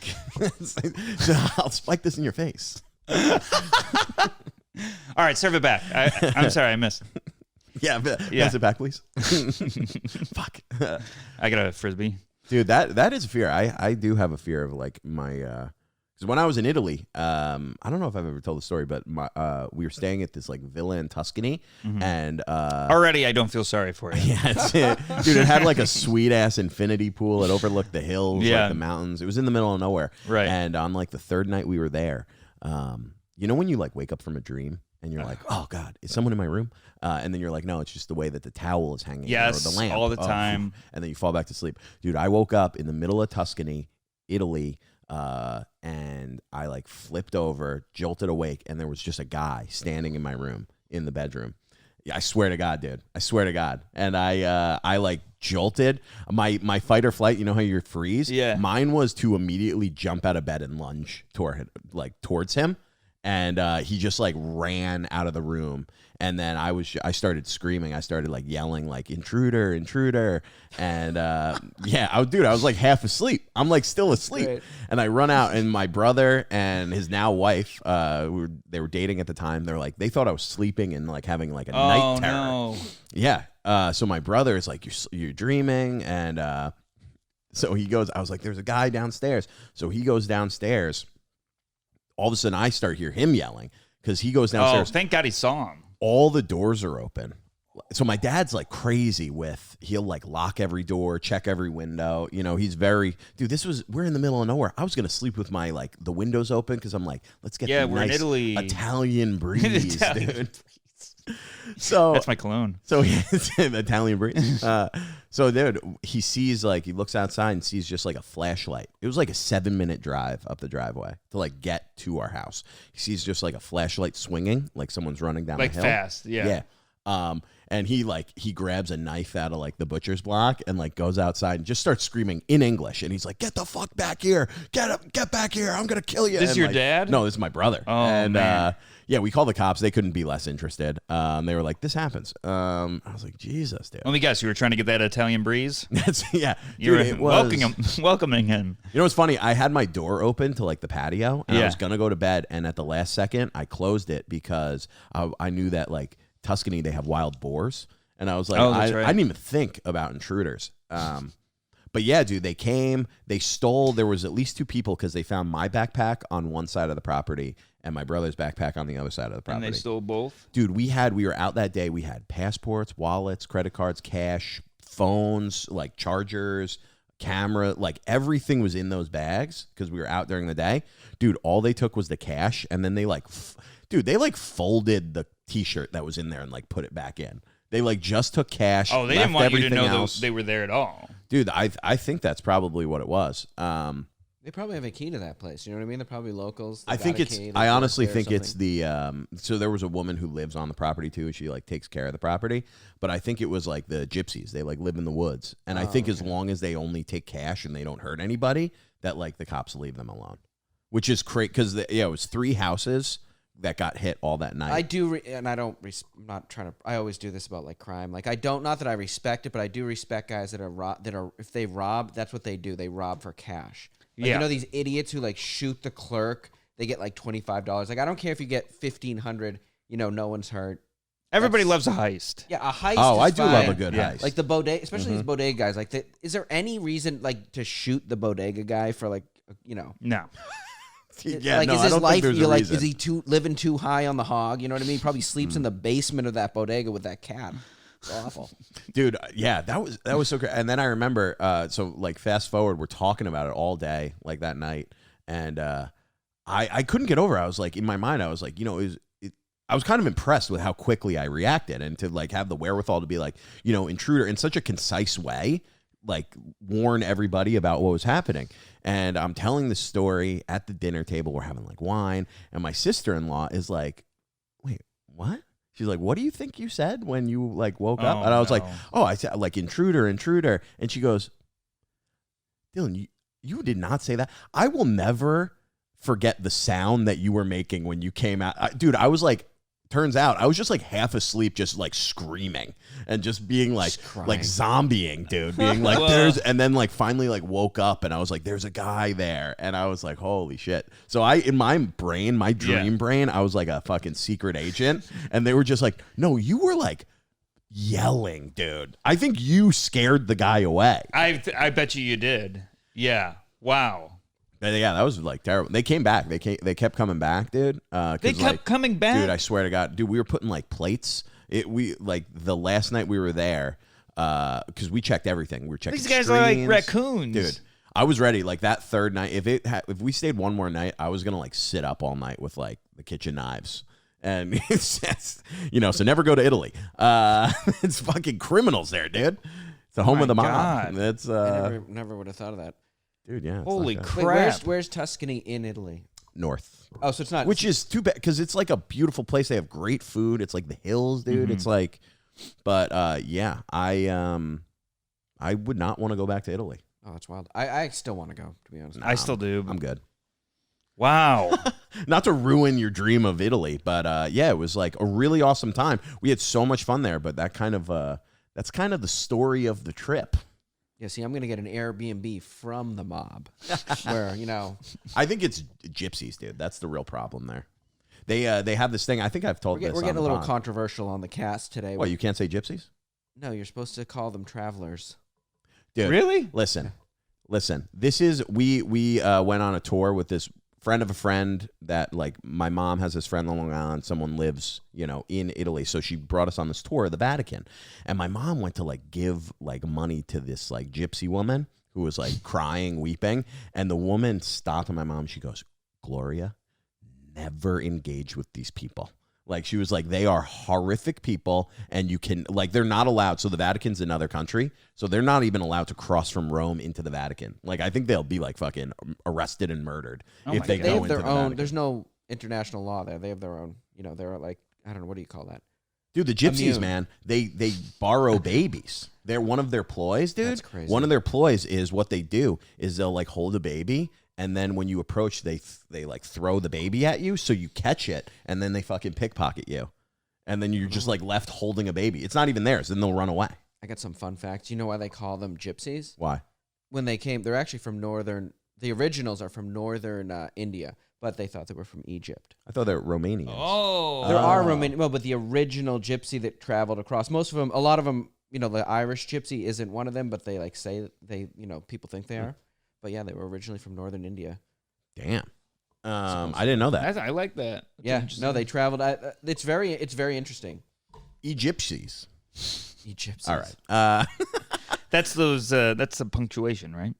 So I'll spike this in your face. All right, serve it back. I'm sorry, I missed. Pass it back, please. Fuck. I got a Frisbee. Dude, that is a fear. I do have a fear of like my because when I was in Italy, I don't know if I've ever told the story, but we were staying at this like villa in Tuscany, and already I don't feel sorry for you. Yeah, dude, it had like a sweet ass infinity pool. It overlooked the hills, like the mountains. It was in the middle of nowhere, right? And on like the third night we were there, when you like wake up from a dream and you're like, oh God, is someone in my room? And then you're like, no, it's just the way that the towel is hanging, or the lamp, all the time. And then you fall back to sleep. Dude, I woke up in the middle of Tuscany, Italy. And I like flipped over, jolted awake, and there was just a guy standing in my room in the bedroom. Yeah, I swear to God, dude. I swear to God. And I like jolted. My fight or flight, you know how you freeze? Yeah. Mine was to immediately jump out of bed and lunge towards him. And he just like ran out of the room. And then I started screaming. I started like yelling like intruder, intruder. And I was like half asleep. I'm like still asleep. Right. And I run out, and my brother and his now wife, they were dating at the time. They're like, they thought I was sleeping and like having like a night terror. No. Yeah. So my brother is like, you're dreaming. And so he goes, I was like, there's a guy downstairs. So he goes downstairs. All of a sudden I start hear him yelling because he goes downstairs. Oh, thank God he saw him. All the doors are open. So my dad's like crazy he'll like lock every door, check every window. He's very, dude, we're in the middle of nowhere. I was going to sleep with the windows open because I'm like, let's get the we're nice in Italy. Italian breeze, dude. So that's my cologne. So it's the Italian breeze. So dude, he looks outside and sees just like a flashlight. It was like a 7-minute drive up the driveway to like get to our house. He sees just like a flashlight swinging, like someone's running down the hill. Like fast, yeah. Yeah. And he grabs a knife out of like the butcher's block and like goes outside and just starts screaming in English. And he's like, "Get the fuck back here! Get back here! I'm gonna kill you!" This is your dad? No, this is my brother. Oh, and man. we called the cops. They couldn't be less interested. They were like, "This happens." I was like, "Jesus, dude." Let me guess, you were trying to get that Italian breeze? You were welcoming him. You know what's funny? I had my door open to like the patio, and I was gonna go to bed, and at the last second, I closed it because I knew that like Tuscany, they have wild boars. And I was like, Oh, I that's right. didn't even think about intruders. But yeah, dude, they came, they stole. There was at least 2 people because they found my backpack on one side of the property and my brother's backpack on the other side of the property. And they stole both? Dude, we were out that day. We had passports, wallets, credit cards, cash, phones, like chargers, camera, like everything was in those bags because we were out during the day. Dude, all they took was the cash, and then they folded the T-shirt that was in there and like put it back in. They like just took cash. Oh, they didn't want you to know else. they were there at all. Dude, I think that's probably what it was. They probably have a key to that place. You know what I mean? They're probably locals. I think it's. I honestly think it's the. So there was a woman who lives on the property too, and she like takes care of the property. But I think it was like the gypsies. They like live in the woods, and I think as long as they only take cash and they don't hurt anybody, that like the cops leave them alone, which is crazy because it was 3 houses that got hit all that night. I do, and I don't. I'm not trying to. I always do this about like crime. Like I don't. Not that I respect it, but I do respect guys that are if they rob, that's what they do. They rob for cash. Like, Yeah. You know these idiots who like shoot the clerk. They get like $25. Like I don't care if you get $1,500. You know, no one's hurt. Everybody loves a heist. Yeah, a heist. Oh, is I do fine. love a good Yeah. heist. Like the bodega, especially these bodega guys. Like, is there any reason like to shoot the bodega guy for like you know? No. yeah, like no, is I his don't life? think there's You're a like, reason. is he living too high on the hog? You know what I mean? He probably sleeps in the basement of that bodega with that cat. It's awful. Dude, yeah, that was so great. And then I remember, so like fast forward, we're talking about it all day, like that night, and I couldn't get over it. I was like, in my mind, I was like, you know, I was kind of impressed with how quickly I reacted, and to like have the wherewithal to be like, you know, intruder in such a concise way, like warn everybody about what was happening. And I'm telling this story at the dinner table. We're having like wine, and my sister-in-law is like, wait, what? She's like, what do you think you said when you like woke up? Oh, And I was like, no. oh, I said like intruder. And she goes, Dylan, you did not say that. I will never forget the sound that you were making when you came out. Dude, I was like, turns out I was just like half asleep, just like screaming and just being like zombieing, dude, being like, and then like finally like woke up and I was like, there's a guy there. And I was like, holy shit. So in my brain, my dream brain, I was like a fucking secret agent. And they were just like, no, you were like yelling, dude. I think you scared the guy away. I bet you did. Yeah. Wow. Yeah, that was like terrible. They came back. They kept coming back, dude. They kept coming back? dude. I swear to God, dude. We were putting like plates. We like the last night we were there, because we checked everything. We were checking. These guys are like screens. raccoons, dude. I was ready. Like that third night, if we stayed one more night, I was gonna like sit up all night with like the kitchen knives. And it's you know, so never go to Italy. It's fucking criminals there, dude. It's the home of the mob. God. That's I never would have thought of that. dude. Yeah. it's Holy like that. Wait, crap. where's Tuscany in Italy? North. Oh, so it's not. Which is too bad because it's like a beautiful place. They have great food. It's like the hills, dude. It's like, but yeah, I would not want to go back to Italy. Oh, that's wild. I still want to go. To be honest, I still do. I'm good. Wow. Not to ruin your dream of Italy, but yeah, it was like a really awesome time. We had so much fun there, but that's kind of the story of the trip. Yeah, see, I'm gonna get an Airbnb from the mob, where you know. I think it's gypsies, dude. That's the real problem there. They have this thing. I think I've told this. We're getting a on the little pod. controversial on the cast today. What, you can't say gypsies? No, you're supposed to call them travelers. Dude, Really? Listen. This is we went on a tour with this friend of a friend that like my mom has this friend on Long Island. Someone lives, you know, in Italy, so she brought us on this tour of the Vatican. And my mom went to like give like money to this like gypsy woman who was like crying, weeping, and the woman stopped my mom. She goes, "Gloria, never engage with these people." Like she was like, they are horrific people, and you can like they're not allowed. So the Vatican's another country, so they're not even allowed to cross from Rome into the Vatican. Like I think they'll be like fucking arrested and murdered if they They go have into their the own. Vatican. There's no international law there. They have their own. You know, they're like I don't know what do you call that? Dude, the gypsies, Immune. man, they borrow babies. They're one of their ploys, dude. That's crazy. One of their ploys is what they do is they'll like hold a baby, and then when you approach, they like throw the baby at you, so you catch it, and then they fucking pickpocket you. And then you're just like left holding a baby. It's not even theirs. Then they'll run away. I got some fun facts. You know why they call them gypsies? Why? When they came, they're actually from northern. The originals are from northern India, but they thought they were from Egypt. I thought they were Romanians. Oh. There are Romanian, well, but the original gypsy that traveled across, most of them, a lot of them, the Irish gypsy isn't one of them, but they say that they, people think they are. But yeah, they were originally from northern India. Damn. I didn't know that. I like that. That's Yeah, interesting. no, they traveled. It's very interesting. Egyptians. Egyptians. All right. That's that's the punctuation, right?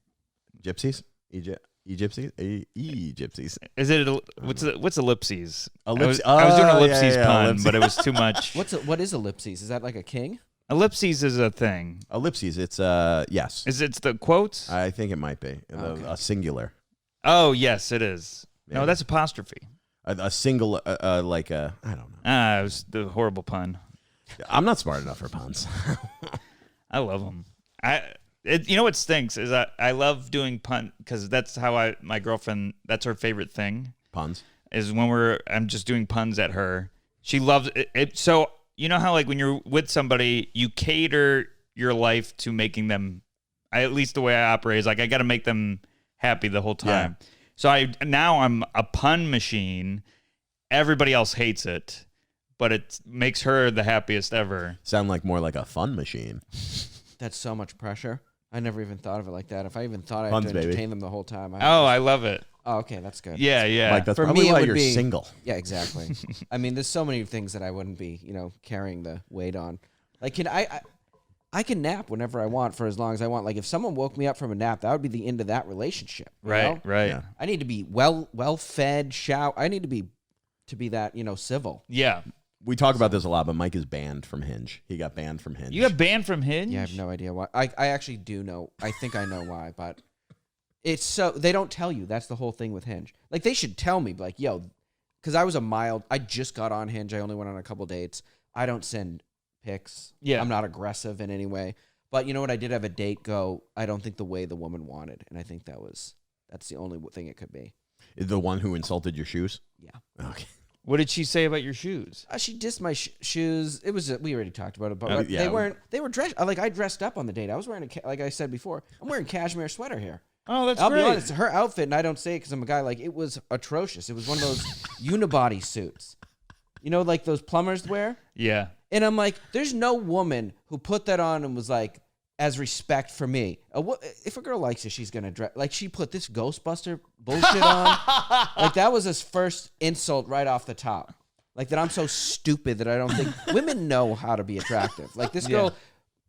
Gypsies? Egyptians? Egypsies. Is it what's ellipses? Ellipses. I was doing Oh, ellipses yeah, pun, ellipses. but it was too much. What is ellipses? Is that like a king? Ellipses is a thing. Ellipses. It's yes. It's the quotes? I think it might be a singular. Oh, yes, it is. Yeah. No, that's apostrophe. A single like a I don't know. It was the horrible pun. I'm not smart enough for puns. I love them. You know what stinks is I love doing pun because that's how my girlfriend, that's her favorite thing. Puns. Is when I'm just doing puns at her. She loves it. So you know how like when you're with somebody, you cater your life to making them. At least the way I operate is like I got to make them happy the whole time. Yeah. So now I'm a pun machine. Everybody else hates it, but it makes her the happiest ever. Sound like more like a fun machine. That's so much pressure. I never even thought of it like that. If I even thought I had to entertain them the whole time. I love it. Oh, okay, that's good. Yeah. Like that's For probably me, why it would you're be, single. Yeah, exactly. I mean, there's so many things that I wouldn't be, carrying the weight on. Like, I can nap whenever I want for as long as I want. Like, if someone woke me up from a nap, that would be the end of that relationship. Right. Yeah. I need to be well fed, shower. I need to be that, civil. Yeah. We talk about this a lot, but Mike is banned from Hinge. He got banned from Hinge. You got banned from Hinge? Yeah, I have no idea why. I actually do know. I think I know why, but it's so they don't tell you. That's the whole thing with Hinge. Like they should tell me, like, yo, because I just got on Hinge. I only went on a couple dates. I don't send pics. Yeah. I'm not aggressive in any way. But you know what? I did have a date go. I don't think the way the woman wanted, and I think that's the only thing it could be. The one who insulted your shoes? Yeah. Okay. What did she say about your shoes? She dissed my shoes. It was we already talked about it, but yeah. they were dressed like I dressed up on the date. I was wearing like I said before. I'm wearing cashmere sweater here. Oh, that's I'll great. be honest, her outfit, and I don't say it because I'm a guy. Like it was atrocious. It was one of those unibody suits, like those plumbers wear. Yeah. And I'm like, there's no woman who put that on and was like, as respect for me. If a girl likes it, she's gonna dress. Like she put this Ghostbuster bullshit on. Like that was his first insult right off the top. Like that I'm so stupid that I don't think women know how to be attractive. Like this girl,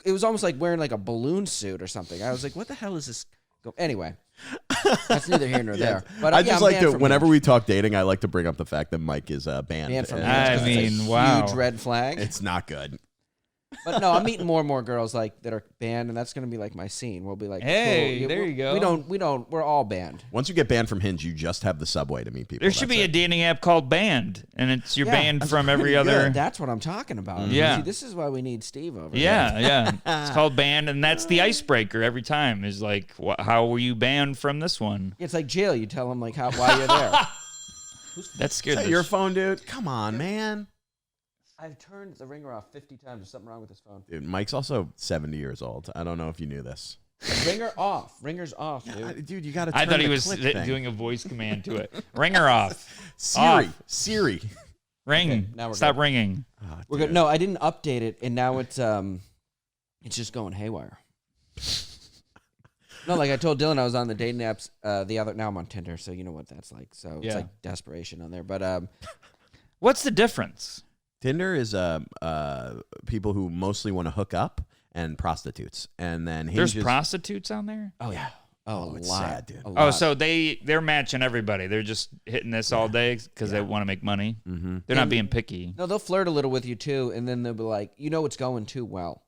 it was almost like wearing like a balloon suit or something. I was like, what the hell is this? Anyway, that's neither here nor there. But I just like to, whenever Hinge. we talk dating, I like to bring up the fact that Mike is banned. Banned from And Hinge. I It's mean, a wow. huge red flag. it's not good. But no, I'm meeting more and more girls like that are banned, and that's gonna be like my scene. We'll be like, Hey, cool. there you go. We don't. We're all banned. Once you get banned from Hinge, you just have the subway to meet people. There should be a dating app called Banned, and you're banned from every other. That's what I'm talking about. Yeah. See, this is why we need Steve over here. Yeah. It's called Banned, and that's the icebreaker every time. Is like, how were you banned from this one? It's like jail. You tell them like why you're there. That's scared. Is that your phone, dude? Come on, man. I've turned the ringer off 50 times. There's something wrong with this phone. Dude, Mike's also 70 years old. I don't know if you knew this. Ringer off. Ringer's off, dude. Dude, you got to. I thought he was doing a voice command to it. Ringer off. Siri. Ring. Okay, now we're Stop good. ringing. Oh, We're good. No, I didn't update it, and now it's just going haywire. No, like I told Dylan, I was on the dating apps. Now I'm on Tinder, so you know what that's like. So it's like desperation on there. But What's the difference? Tinder is people who mostly want to hook up and prostitutes, and then Hinge There's prostitutes on there. oh yeah, a it's lot, sad, dude. a Oh, lot. so they're matching everybody. They're just hitting this all day because they want to make money. Mm-hmm. They're not being picky. No, they'll flirt a little with you too, and then they'll be like, it's going too well,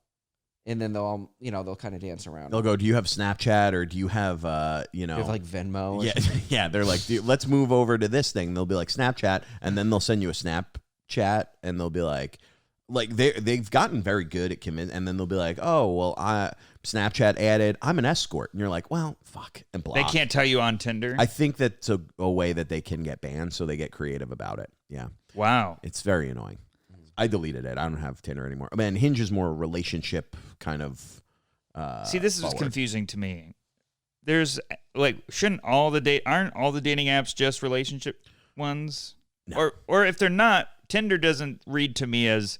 and then they'll kind of dance around. They'll go, do you have Snapchat or do you have You have like Venmo. Or Yeah, something? yeah. They're like, dude, let's move over to this thing. They'll be like Snapchat, and then they'll send you a Snapchat, and they'll be like they've gotten very good at commit, and then they'll be like, oh well, Snapchat added, I'm an escort, and you're like, well, fuck, and block. They can't tell you on Tinder. I think that's a way that they can get banned, so they get creative about it. Yeah, Wow. it's very annoying. I deleted it. I don't have Tinder anymore. I mean, Hinge is more a relationship kind of. See, this is forward. confusing to me. There's like, aren't all the dating apps just relationship? ones? No. Or if they're not, Tinder doesn't read to me as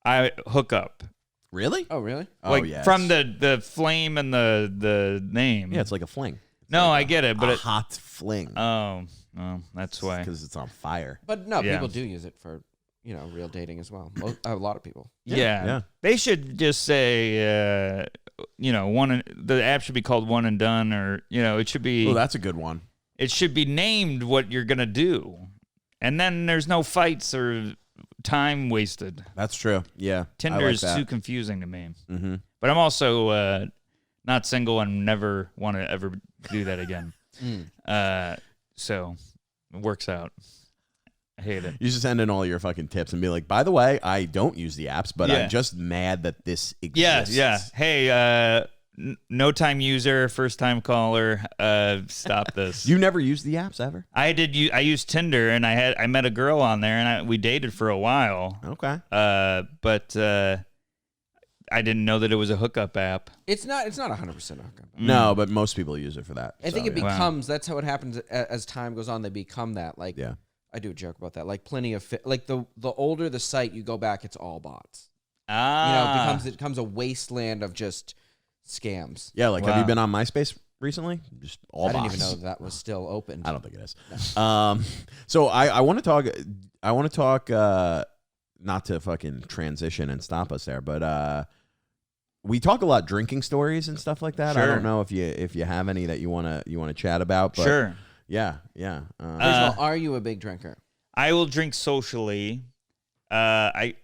I hook up. Really? Oh, really? Like yeah. from the flame and the name. Yeah, it's like a fling. No, I get it, but a hot fling. well, that's why. Because it's on fire. But no, Yeah. people do use it for, real dating as well. A lot of people. Yeah. They should just say, the app should be called One and Done, or it should be. Oh, that's a good one. It should be named what you're gonna do, and then there's no fights or time wasted. That's true. Yeah. Tinder is too confusing to me. Mm-hmm. But I'm also not single and never want to ever do that again. So it works out. I hate it. You should send in all your fucking tips and be like, by the way, I don't use the apps, but I'm just mad that this exists. Yeah. Hey, no time user, first time caller. Stop this. You never used the apps ever? I did. I used Tinder, and I met a girl on there, and we dated for a while. Okay. But I didn't know that it was a hookup app. It's not 100% a hookup. No, but most people use it for that. I think it yeah. becomes, that's how it happens as time goes on. They become that. Like, Yeah. I do a joke about that. Like plenty of, like the older the site you go back, it's all bots. It becomes a wasteland of just scams. Yeah, like, have Wow. you been on MySpace recently? Just all I didn't bots. even know that was still open. I don't think it is. So I want to talk, not to fucking transition and stop us there, but we talk a lot drinking stories and stuff like that. I Sure. don't know if you have any that you want to chat about, but Sure. yeah. First of all, are you a big drinker? I will drink socially. But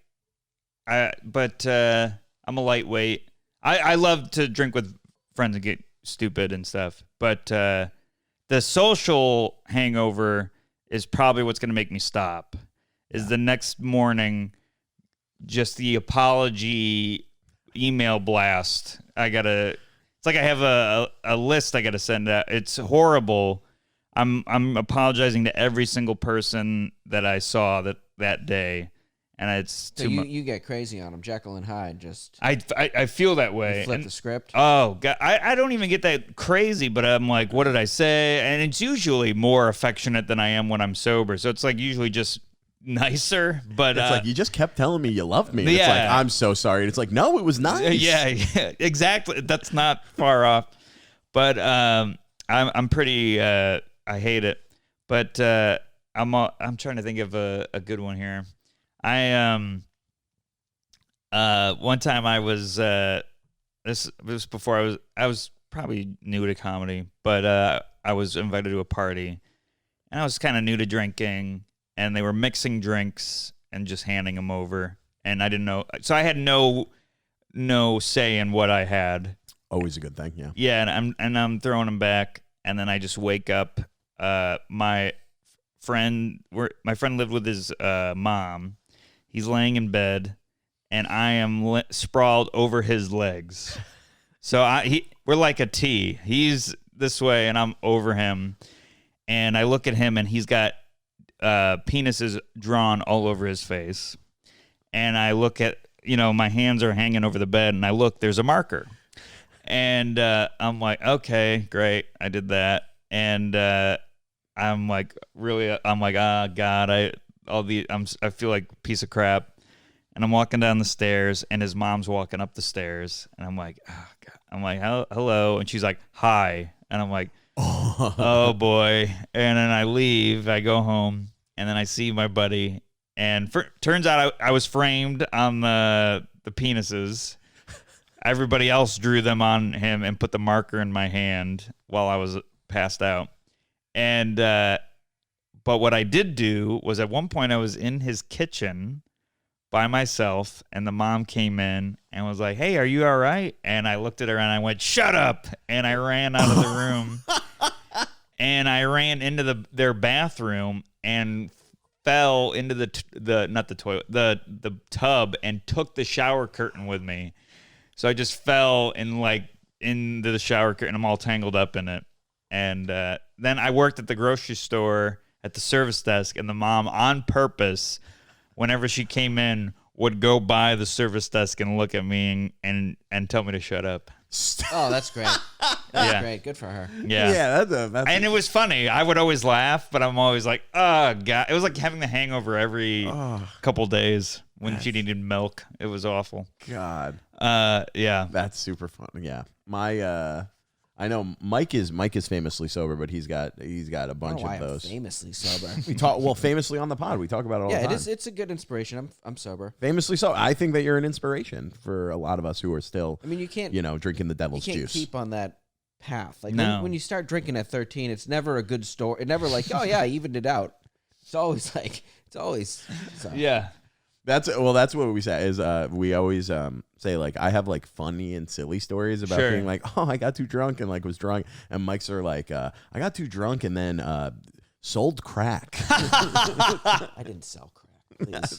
I'm a lightweight. I love to drink with friends and get stupid and stuff. But the social hangover is probably what's going to make me stop. Is the next morning, just the apology email blast. It's like I have a list I got to send out. It's horrible. I'm apologizing to every single person that I saw that day, and it's So too much. you get crazy on them, Jekyll and Hyde. Just I feel that way. flip And- the script. Oh God, I don't even get that crazy, but I'm like, what did I say? And it's usually more affectionate than I am when I'm sober. So it's like usually just nicer. But it's like, you just kept telling me you loved me. And Yeah. It's like, I'm so sorry. And it's like, no, it was nice. yeah, exactly. That's not far off. But I'm pretty. I hate it. But I'm trying to think of a good one here. One time I was this was before I was probably new to comedy, but I was invited to a party, and I was kind of new to drinking, and they were mixing drinks and just handing them over, and I didn't know, so I had no say in what I had. Always a good thing. Yeah. Yeah, and I'm throwing them back, and then I just wake up. My friend lived with his mom. He's laying in bed, and I am sprawled over his legs. So we're like a T. He's this way, and I'm over him. And I look at him, and he's got penises drawn all over his face. And I look at, my hands are hanging over the bed, and I look, there's a marker. And I'm like, okay, great, I did that. And I'm like, oh God, I feel like a piece of crap. And I'm walking down the stairs, and his mom's walking up the stairs, and I'm like, oh God. I'm like, hello, and she's like, hi, and I'm like, oh boy. And then I leave, I go home, and then I see my buddy, and turns out I was framed on the penises. Everybody else drew them on him and put the marker in my hand while I was passed out. And but what I did do was, at one point I was in his kitchen by myself, and the mom came in and was like, hey, are you all right? And I looked at her and I went, shut up, and I ran out of the room. And I ran into their bathroom and fell into the tub, and took the shower curtain with me. So I just fell into the shower curtain. I'm all tangled up in it. And then I worked at the grocery store at the service desk, and the mom, on purpose, whenever she came in, would go by the service desk and look at me and tell me to shut up. Oh, that's great. That's Yeah. great. Good for her. Yeah. That's And it was funny. I would always laugh, but I'm always like, oh, God. It was like having the hangover every couple days when she needed milk. It was awful. God. Yeah. That's super fun. Yeah. I know Mike is famously sober, but he's got a bunch of those. Famously sober. We talk famously on the pod. We talk about it all the Yeah, time. it's a good inspiration. I'm sober. Famously so. I think that you're an inspiration for a lot of us who are still, I mean, you can't drinking the devil's you can't juice. keep on that path. Like No. when you start drinking at 13, it's never a good story. It never like, oh yeah, I evened it out. It's always like so. Yeah. That's what we say is we always say like I have like funny and silly stories about Sure. being like, oh, I got too drunk and like was drunk, and Mike's are like I got too drunk and then sold crack. I didn't sell crack,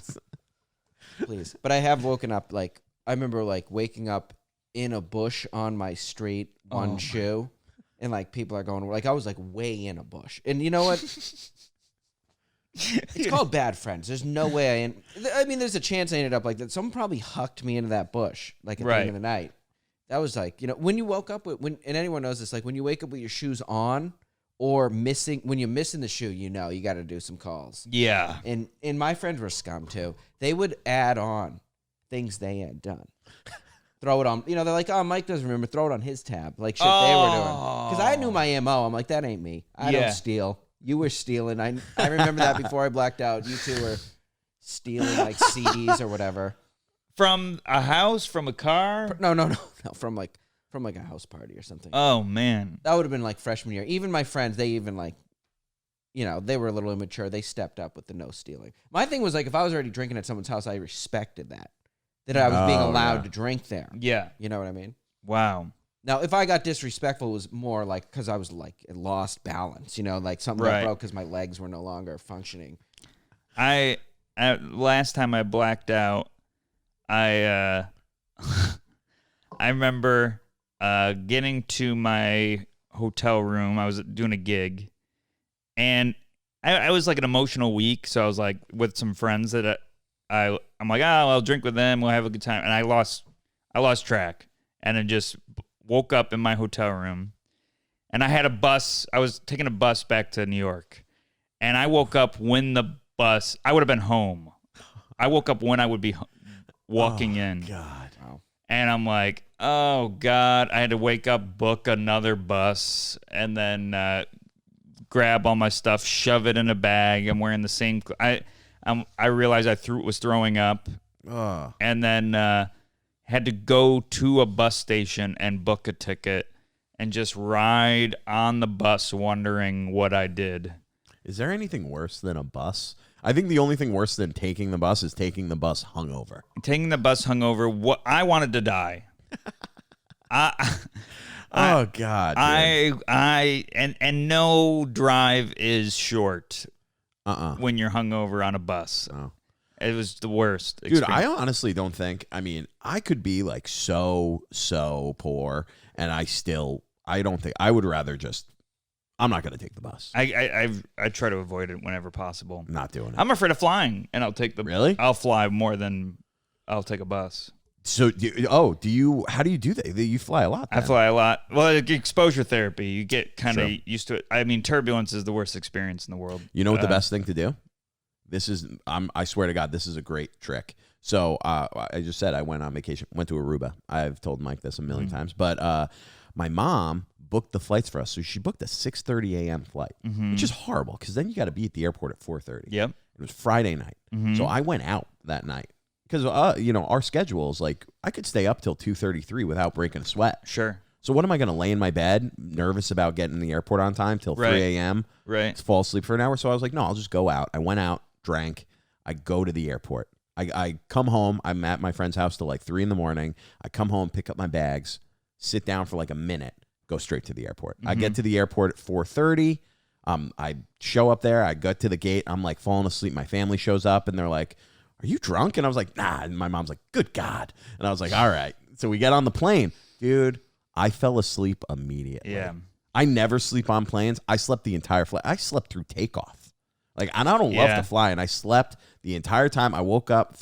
please. But I have woken up like I remember like waking up in a bush on my street, one shoe, and like people are going like I was like way in a bush, and you know what? It's called bad friends. There's no way I mean, there's a chance I ended up like that. Someone probably hucked me into that bush like at the end of the night. That was like, when you woke up and anyone knows this, like when you wake up with your shoes on or when you're missing the shoe, you got to do some calls. Yeah. And my friends were scum too. They would add on things they had done. Throw it on, they're like, oh, Mike doesn't remember. Throw it on his tab. Like shit they were doing. Because I knew my MO. I'm like, that ain't me. I don't steal. You were stealing. I remember that before I blacked out. You two were stealing like CDs or whatever. From a house, from a car? No. From like a house party or something. Oh, man. That would have been like freshman year. Even my friends, they even like, they were a little immature. They stepped up with the no stealing. My thing was like, if I was already drinking at someone's house, I respected that I was being allowed to drink there. Yeah. You know what I mean? Wow. Now, if I got disrespectful, it was more like because I was like lost balance, like something got broke because my legs were no longer functioning. Last time I blacked out, I remember getting to my hotel room. I was doing a gig, and I was like an emotional week, so I was like with some friends that I'm like, I'll drink with them, we'll have a good time, and I lost track, and then just woke up in my hotel room, and I had a bus. I was taking a bus back to New York, and I woke up when the bus. I would have been home. I woke up when I would be walking in. God. Wow. And I'm like, oh God! I had to wake up, book another bus, and then grab all my stuff, shove it in a bag. I'm wearing the same. I realized was throwing up, and then. Had to go to a bus station and book a ticket and just ride on the bus wondering what I did. Is there anything worse than a bus? I think the only thing worse than taking the bus is taking the bus hungover. Taking the bus hungover, I wanted to die. Oh God. Dude. And no drive is short when you're hungover on a bus. Oh. It was the worst Dude, experience. I honestly don't think, I could be like so poor and I don't think, I would rather I'm not going to take the bus. I try to avoid it whenever possible. Not doing it. I'm afraid of flying, and I'll take Really? I'll fly more than I'll take a bus. So, how do you do that? You fly a lot then. I fly a lot. Well, exposure therapy, you get kind of Sure. used to it. I mean, turbulence is the worst experience in the world. You know what the best thing to do? This is, I swear to God, this is a great trick. So I just said I went on vacation, went to Aruba. I've told Mike this a million times, but my mom booked the flights for us. So she booked a 6:30 a.m. flight, which is horrible because then you got to be at the airport at 4:30. Yep. It was Friday night, so I went out that night because our schedule is like I could stay up till 2:33 without breaking a sweat. Sure. So what am I going to lay in my bed, nervous about getting to the airport on time till 3 a.m. Right. Fall asleep for an hour? So I was like, no, I'll just go out. I went out, drank. I go to the airport. I come home. I'm at my friend's house till like 3 a.m. I come home, pick up my bags, sit down for like a minute, go straight to the airport. I get to the airport at 4:30. I show up there. I go to the gate. I'm like falling asleep. My family shows up and they're like, "Are you drunk?" And I was like, "Nah." And my mom's like, "Good God." And I was like, "All right." So we get on the plane, dude. I fell asleep immediately. Yeah. I never sleep on planes. I slept the entire flight. I slept through takeoff. And I don't love to fly, and I slept the entire time. I woke up,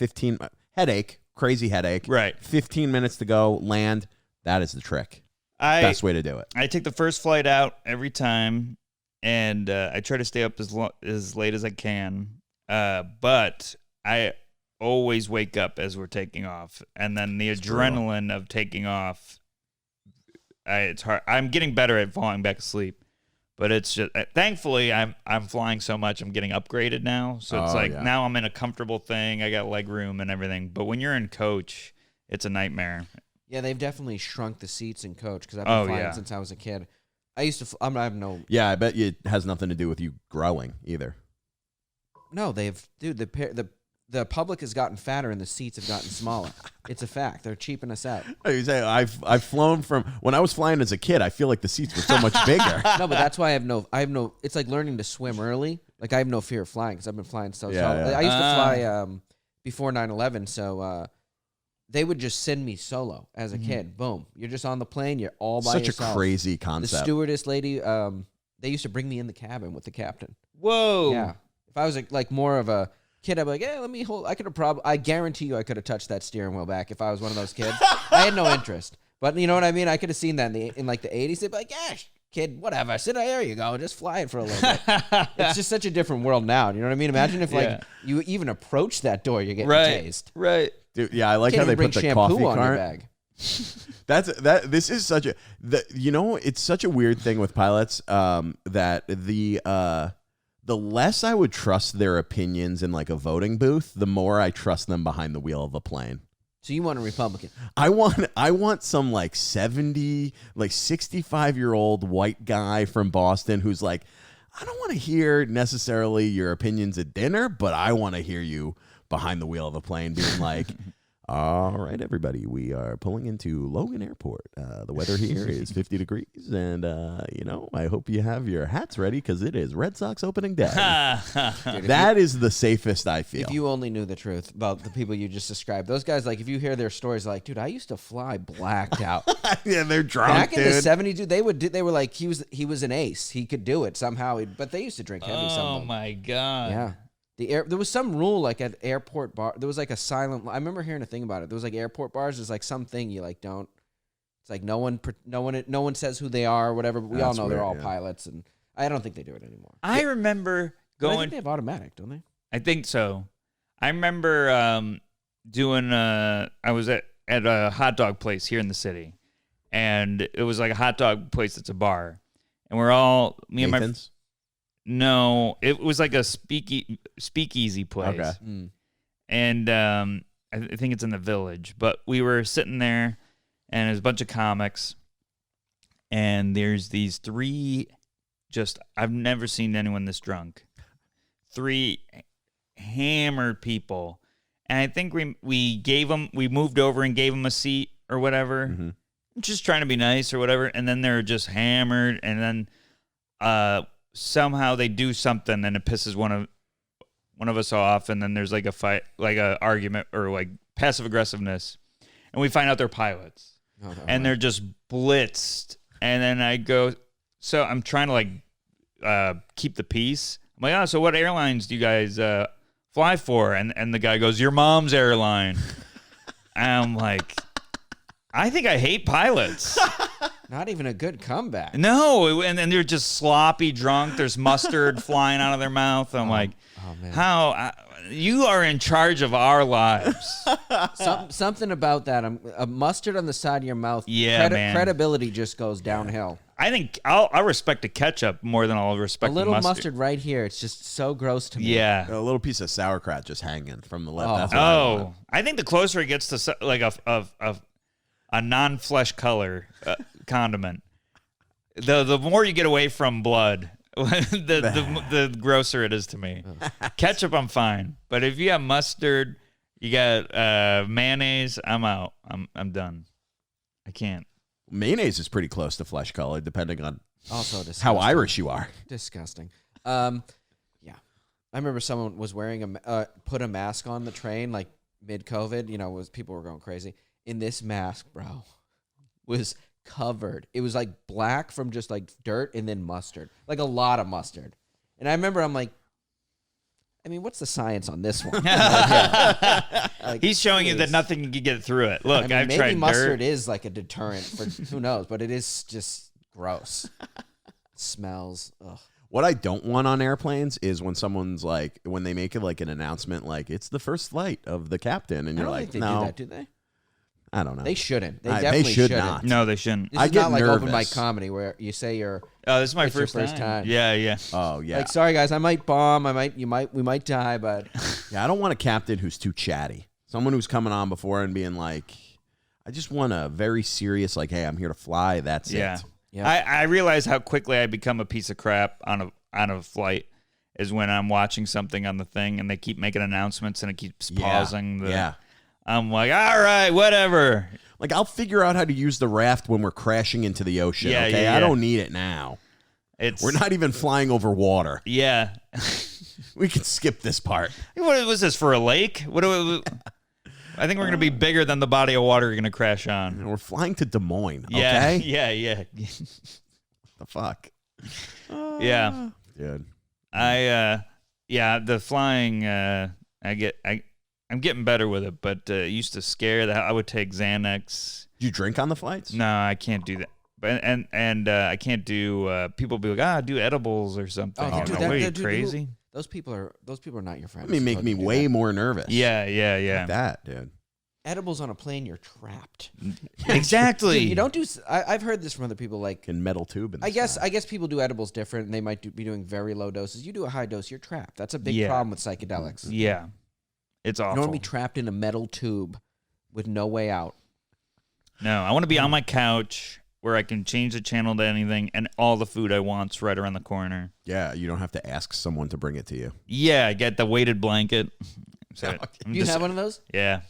headache, crazy headache. Right. 15 minutes to go, land. That is the trick. Best way to do it. I take the first flight out every time, and I try to stay up as late as I can. But I always wake up as we're taking off, and then the adrenaline of taking off. It's hard. I'm getting better at falling back asleep, but it's just thankfully I'm flying so much. I'm getting upgraded now, so it's now I'm in a comfortable thing. I got leg room and everything. But when you're in coach, it's a nightmare. Yeah, they've definitely shrunk the seats in coach because I've been flying since I was a kid. I used to. I have no. Yeah, I bet it has nothing to do with you growing either. No, the public has gotten fatter and the seats have gotten smaller. It's a fact. They're cheaping us out. You say I've flown from when I was flying as a kid. I feel like the seats were so much bigger. No, but that's why I have no. It's like learning to swim early. Like I have no fear of flying because I've been flying so. Yeah. I used to fly before 9/11, so they would just send me solo as a kid. Boom, you're just on the plane. You're all by yourself. Such a crazy The concept. stewardess lady, they used to bring me in the cabin with the captain. Whoa. Yeah, if I was like more of a kid, I'd be like, yeah, let me hold. I guarantee you, I could have touched that steering wheel back if I was one of those kids. I had no interest, but you know what I mean. I could have seen that in like the 80s. They'd be like, yeah, kid, whatever. Sit there, you go, just fly it for a little bit. It's just such a different world now. You know what I mean? Imagine if like you even approach that door, you're getting tased. Right. Dude, yeah, I like Can't how they even put the bring coffee shampoo on your cart. bag. This is such a it's such a weird thing with pilots that the less I would trust their opinions in like a voting booth, the more I trust them behind the wheel of a plane. So you want a Republican? I want some like 65-year-old white guy from Boston who's like, I don't want to hear necessarily your opinions at dinner, but I want to hear you behind the wheel of a plane being like, all right, everybody, we are pulling into Logan Airport. The weather here is 50 degrees, and, I hope you have your hats ready because it is Red Sox opening day. That is the safest I feel. If you only knew the truth about the people you just described, those guys, like, if you hear their stories, like, dude, I used to fly blacked out. Yeah, they're drunk, Back dude. in the 70s, dude, they were like, he was an ace. He could do it somehow, but they used to drink heavy. Oh, my God. Yeah. There was some rule like at airport bar. There was like a silent. I remember hearing a thing about it. There was like airport bars. There's like something you like don't. It's like no one says who they are or whatever. But we all know they're all pilots, and I don't think they do it anymore. I remember But I going. think they have automatic, don't they? I think so. I remember doing. I was at a hot dog place here in the city, and it was like a hot dog place that's a bar, and we're all and my. No, it was like a speakeasy place. Okay. And I think it's in the Village. But we were sitting there, and there's a bunch of comics, and there's these three I've never seen anyone this drunk. Three hammered people. And I think we moved over and gave them a seat or whatever. Mm-hmm. Just trying to be nice or whatever. And then they're just hammered, and then somehow they do something and it pisses one of us off, and then there's like a fight, like a argument or like passive aggressiveness, and we find out they're pilots, and they're just blitzed. And then I go, so I'm trying to like keep the peace. I'm like, oh, so what airlines do you guys fly for? And the guy goes, your mom's airline. And I'm like, I think I hate pilots. Not even a good comeback. No, and then they're just sloppy drunk. There's mustard flying out of their mouth. I'm like, man. how you are in charge of our lives? Something about that. A mustard on the side of your mouth. Yeah, man. Credibility just goes downhill. I think I'll respect a ketchup more than I'll respect A little mustard. mustard right here. It's just so gross to me. Yeah. A little piece of sauerkraut just hanging from the lip. Oh. That's what I want. Oh, I think the closer it gets to like a non-flesh color condiment, the more you get away from blood, the grosser it is to me. Ketchup, I'm fine, but if you have mustard, you got mayonnaise, I'm out. I'm done. I can't. Mayonnaise is pretty close to flesh color, depending on Also disgusting. how Irish you are. Disgusting. Yeah. I remember someone was wearing put a mask on the train like mid-COVID. People were going crazy. In this mask, bro, was covered. It was like black from just like dirt and then mustard, like a lot of mustard. And I remember I'm like, I mean, what's the science on this one? Like, He's showing you that please. nothing can get through it. Look, I mean, I've maybe tried mustard dirt. is like a deterrent for who knows, but it is just gross. Smells. Ugh. What I don't want on airplanes is when someone's like, when they make it like an announcement, like it's the first flight of the captain, and I you're don't like, think they no, do that, do they? I don't know. They shouldn't. They They definitely should shouldn't. not. No, they shouldn't. This I is get not like open mic nervous. comedy where you say you're Oh, this is my It's your first, first time. Yeah, yeah. Oh yeah, like, sorry guys, I might bomb. We might die, but yeah. I don't want a captain who's too chatty. Someone who's coming on before and being like, I just want a very serious, like, hey, I'm here to fly. That's Yeah. it. Yeah. I realize how quickly I become a piece of crap on a flight is when I'm watching something on the thing and they keep making announcements and it keeps pausing. Yeah. I'm like, all right, whatever. Like, I'll figure out how to use the raft when we're crashing into the ocean. Yeah, okay, yeah, I yeah. don't need it now. We're not even flying over water. Yeah. We can skip this part. What was this for a lake? I think we're gonna be bigger than the body of water you're gonna crash on. And we're flying to Des Moines. Yeah, Okay, yeah. the fuck, Yeah. dude. The flying. I'm getting better with it, but it used to scare that I would take Xanax. Do you drink on the flights? No, I can't do that. But I can't do. People be like, do edibles or something. Oh, I'm dude, like, what are you dude, crazy? those people are not your friends. I mean, make Don't me do way that. more nervous. Yeah. Like that, dude. Edibles on a plane, you're trapped. Exactly. Dude, you don't do. I've heard this from other people. Like, In metal tube and I guess stuff. people do edibles different, and they might be doing very low doses. You do a high dose, you're trapped. That's a big Yeah. problem with psychedelics. Yeah. It's You awful. don't want to be trapped in a metal tube with no way out. No, I want to be on my couch where I can change the channel to anything, and all the food I want's right around the corner. Yeah, you don't have to ask someone to bring it to you. Yeah, I get the weighted blanket. So I'm Do you just- have one of those? Yeah.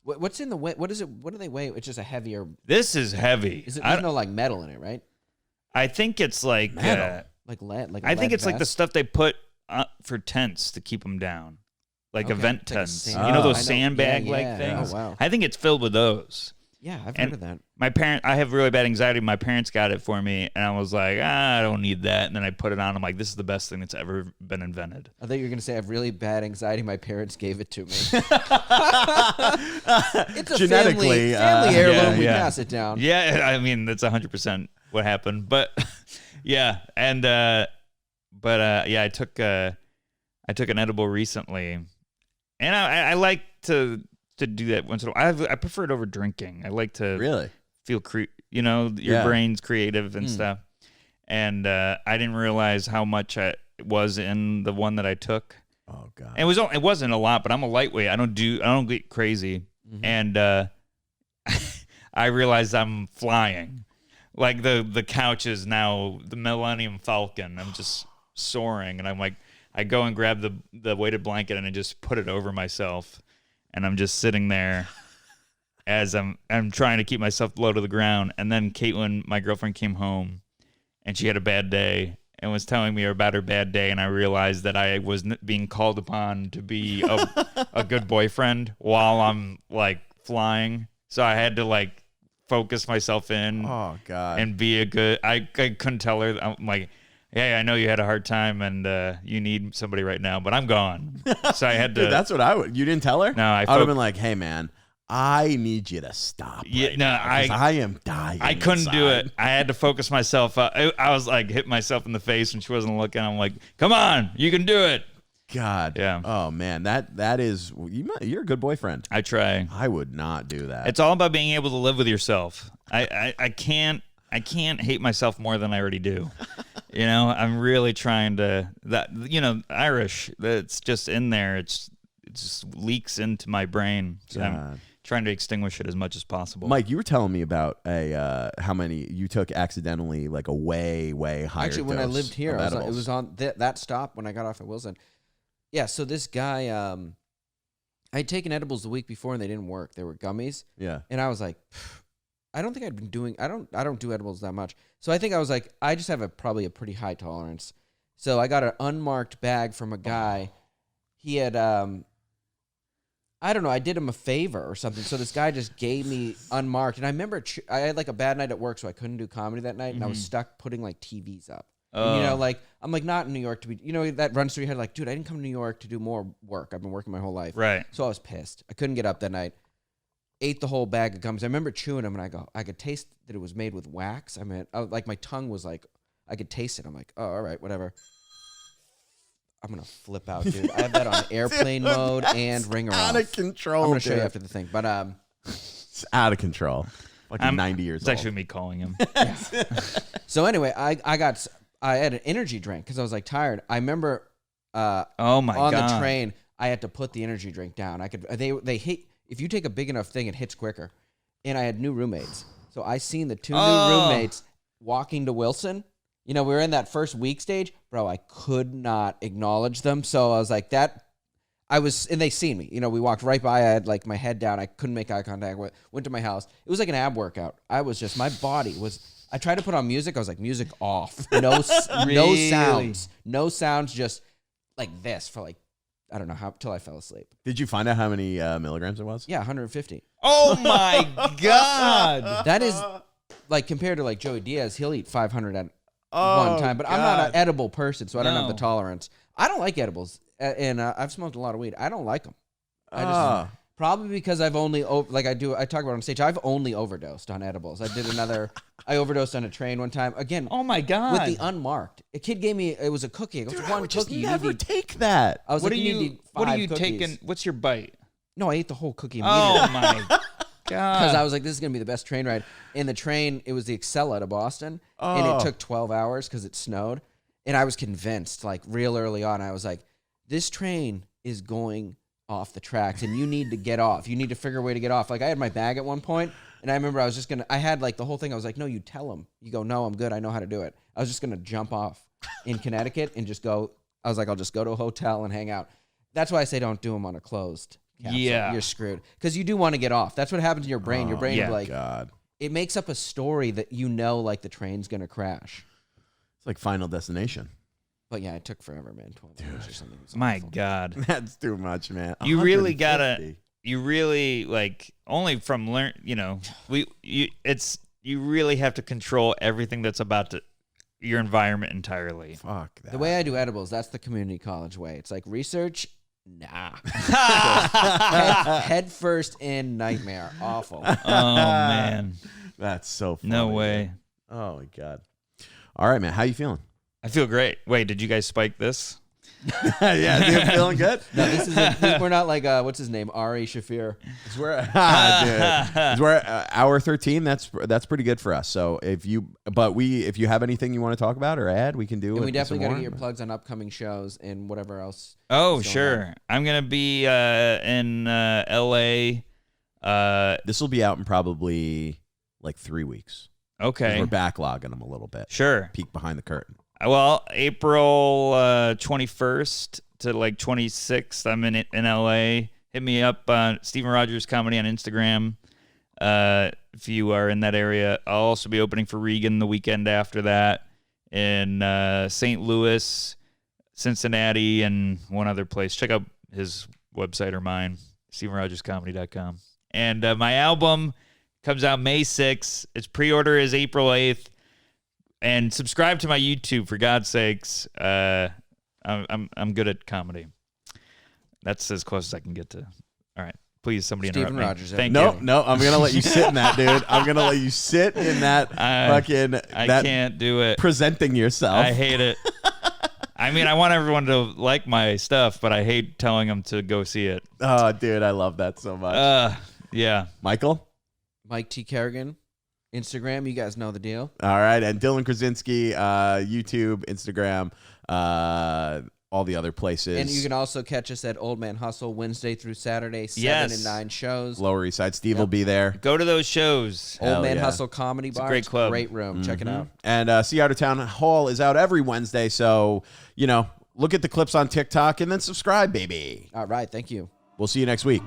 What's in the weight? What is it? What do they weigh? It's just a heavier. This is heavy. Is it? I, There's no like metal in it, right? I think it's like Metal? Like lead. Like I think lead it's like the vest? stuff they put for tents to keep them down, like Okay, event it's like a tents. sand- You know Oh, those I know. sandbag like Yeah, things. Oh wow. I think it's filled with those. Yeah, I've And- heard of that. I have really bad anxiety. My parents got it for me, and I was like, I don't need that. And then I put it on. I'm like, this is the best thing that's ever been invented. I thought you were gonna say I have really bad anxiety. My parents gave it to me. It's a Genetically, family heirloom. yeah, We yeah. pass it down. Yeah, I mean that's 100% what happened. But yeah, and I took an edible recently, and I like to do that once in a while. I prefer it over drinking. I like to Really? feel your Yeah. brain's creative and stuff. And I didn't realize how much it was in the one that I took. Oh god. And it wasn't a lot, but I'm a lightweight. I don't get crazy. And I realized I'm flying. Like the couch is now the Millennium Falcon. I'm just soaring, and I'm like, I go and grab the weighted blanket and I just put it over myself, and I'm just sitting there as I'm trying to keep myself low to the ground. And then Caitlin, my girlfriend, came home, and she had a bad day and was telling me about her bad day, and I realized that I was being called upon to be a good boyfriend while I'm like flying. So I had to like focus myself in Oh god. and be a good. I couldn't tell her. I'm like, hey, I know you had a hard time and you need somebody right now, but I'm gone. So I had to. Dude, that's what I would. You didn't tell her? No, I would have been like, hey man, I need you to stop. Yeah, right no, now, 'cause I am dying. I couldn't do inside. it. I had to focus myself. I was like hit myself in the face when she wasn't looking. I'm like, come on, you can do it. God. Yeah. Oh man, that is you're a good boyfriend. I try. I would not do that. It's all about being able to live with yourself. I can't hate myself more than I already do. You know, I'm really trying to Irish. That's just in there. It just leaks into my brain. So I'm God. trying to extinguish it as much as possible. Mike, you were telling me about how many you took accidentally, like a way higher. Actually, when I dose lived here, of it edibles. was on that stop when I got off at Wilson. Yeah, so this guy, I'd taken edibles the week before and they didn't work. They were gummies, Yeah. and I was like, I don't think I'd been doing. I don't do edibles that much. So I think I was like, I just have probably a pretty high tolerance. So I got an unmarked bag from a guy. He had I don't know. I did him a favor or something. So this guy just gave me unmarked. And I remember I had like a bad night at work, so I couldn't do comedy that night. And I was stuck putting like TVs up. And, like I'm like not in New York to be. That runs through your head like, dude, I didn't come to New York to do more work. I've been working my whole life. Right. So I was pissed. I couldn't get up that night. Ate the whole bag of gums. I remember chewing them, and I could taste that it was made with wax. I mean, like my tongue was like, I could taste it. I'm like, oh, all right, whatever. I'm gonna flip out, dude. I have that on airplane mode and ringer out off. of control. I'm gonna show you dude. after the thing, but It's out of control. Like 90 years It's old. actually me calling him. So anyway, I had an energy drink because I was like tired. I remember Oh my on god. the train I had to put the energy drink down. They hit if you take a big enough thing, it hits quicker. And I had new roommates, so I seen the two new roommates walking to Wilson. We were in that first week stage, bro. I could not acknowledge them, so I was like that. And they seen me. We walked right by. I had like my head down. I couldn't make eye contact. Went to my house. It was like an ab workout. I was just, my body was. I tried to put on music. I was like, music off. No sounds. No sounds. Just like this for like, I don't know how till I fell asleep. Did you find out how many milligrams it was? Yeah, 150. Oh my god. That is like compared to like Joey Diaz. He'll eat 500 at one time. But I'm not an edible person, so I don't have the tolerance. I don't like edibles. And I've smoked a lot of weed. I don't like them. Probably because I've only I talk about on stage. I've only overdosed on edibles. I overdosed on a train one time. Again, Oh my god. with the unmarked. A kid gave me. It was a cookie. It was Dude, one I would just cookie. never take that. I was what like, are you five cookies. taking? What's your bite? No, I ate the whole cookie immediately. Oh my god. Because I was like, this is gonna be the best train ride. In the train, it was the Excella to Boston, and it took 12 hours because it snowed. And I was convinced, like real early on, I was like, this train is going off the tracks and you need to get off. You need to figure a way to get off. Like I had my bag at one point and I remember I had like the whole thing. I was like, no, you tell them. You go, no, I'm good. I know how to do it. I was just going to jump off in Connecticut and just go. I was like, I'll just go to a hotel and hang out. That's why I say don't do them on a closed capsule. Yeah. You're screwed. Because you do want to get off. That's what happens in your brain. Your brain yeah. like, God. it makes up a story that like the train's going to crash. It's like Final Destination. But yeah, it took forever, man. 12 hours or something. It was My awful. god. That's too much, man. You really 150. you really like only from you really have to control everything that's about to your environment entirely. Fuck that. The way I do edibles, that's the community college way. It's like research, nah. head first in nightmare. Awful. Oh man. That's so funny. No way. dude. Oh my god. All right, man. How you feeling? I feel great. Wait, did you guys spike this? Yeah, dude, feeling good. No, this is we're not like what's his name, Ari Shafir. It's we're hour 13. That's pretty good for us. So if you have anything you want to talk about or add, we can do it. And we definitely got to more. get your plugs on upcoming shows and whatever else. Oh, is going sure. on. I'm gonna be in LA. This will be out in probably like 3 weeks. 'Cause Okay. we're backlogging them a little bit. Sure. Peek behind the curtain. Well, April 21st to like 26th, I'm in LA. Hit me up on Steven Rogers Comedy on Instagram if you are in that area. I'll also be opening for Regan the weekend after that in St. Louis, Cincinnati, and one other place. Check out his website or mine, StevenRogersComedy.com. And my album comes out May 6th. Its pre-order is April 8th. And subscribe to my YouTube, for God's sakes. I'm good at comedy. That's as close as I can get to. All right. Please, somebody Steven interrupt Rogers, me. Thank No, you. no, I'm gonna let you sit in that, dude. I'm gonna let you sit in that fucking. I that can't do it. presenting yourself. I hate it. I mean, I want everyone to like my stuff, but I hate telling them to go see it. Oh, dude, I love that so much. Yeah. Michael. Mike T. Kerrigan, Instagram. You guys know the deal. All right, and Dylan Krasinski, YouTube, Instagram, all the other places. And you can also catch us at Old Man Hustle Wednesday through Saturday, 7 Yes. and 9 shows. Lower East Side. Steve will be there. Go to those shows. Old Hell Man yeah. Hustle Comedy Bar. a great It's club. Great room. Check it out. And Sea Otter Town Hall is out every Wednesday, so look at the clips on TikTok and then subscribe, baby. All right. Thank you. We'll see you next week.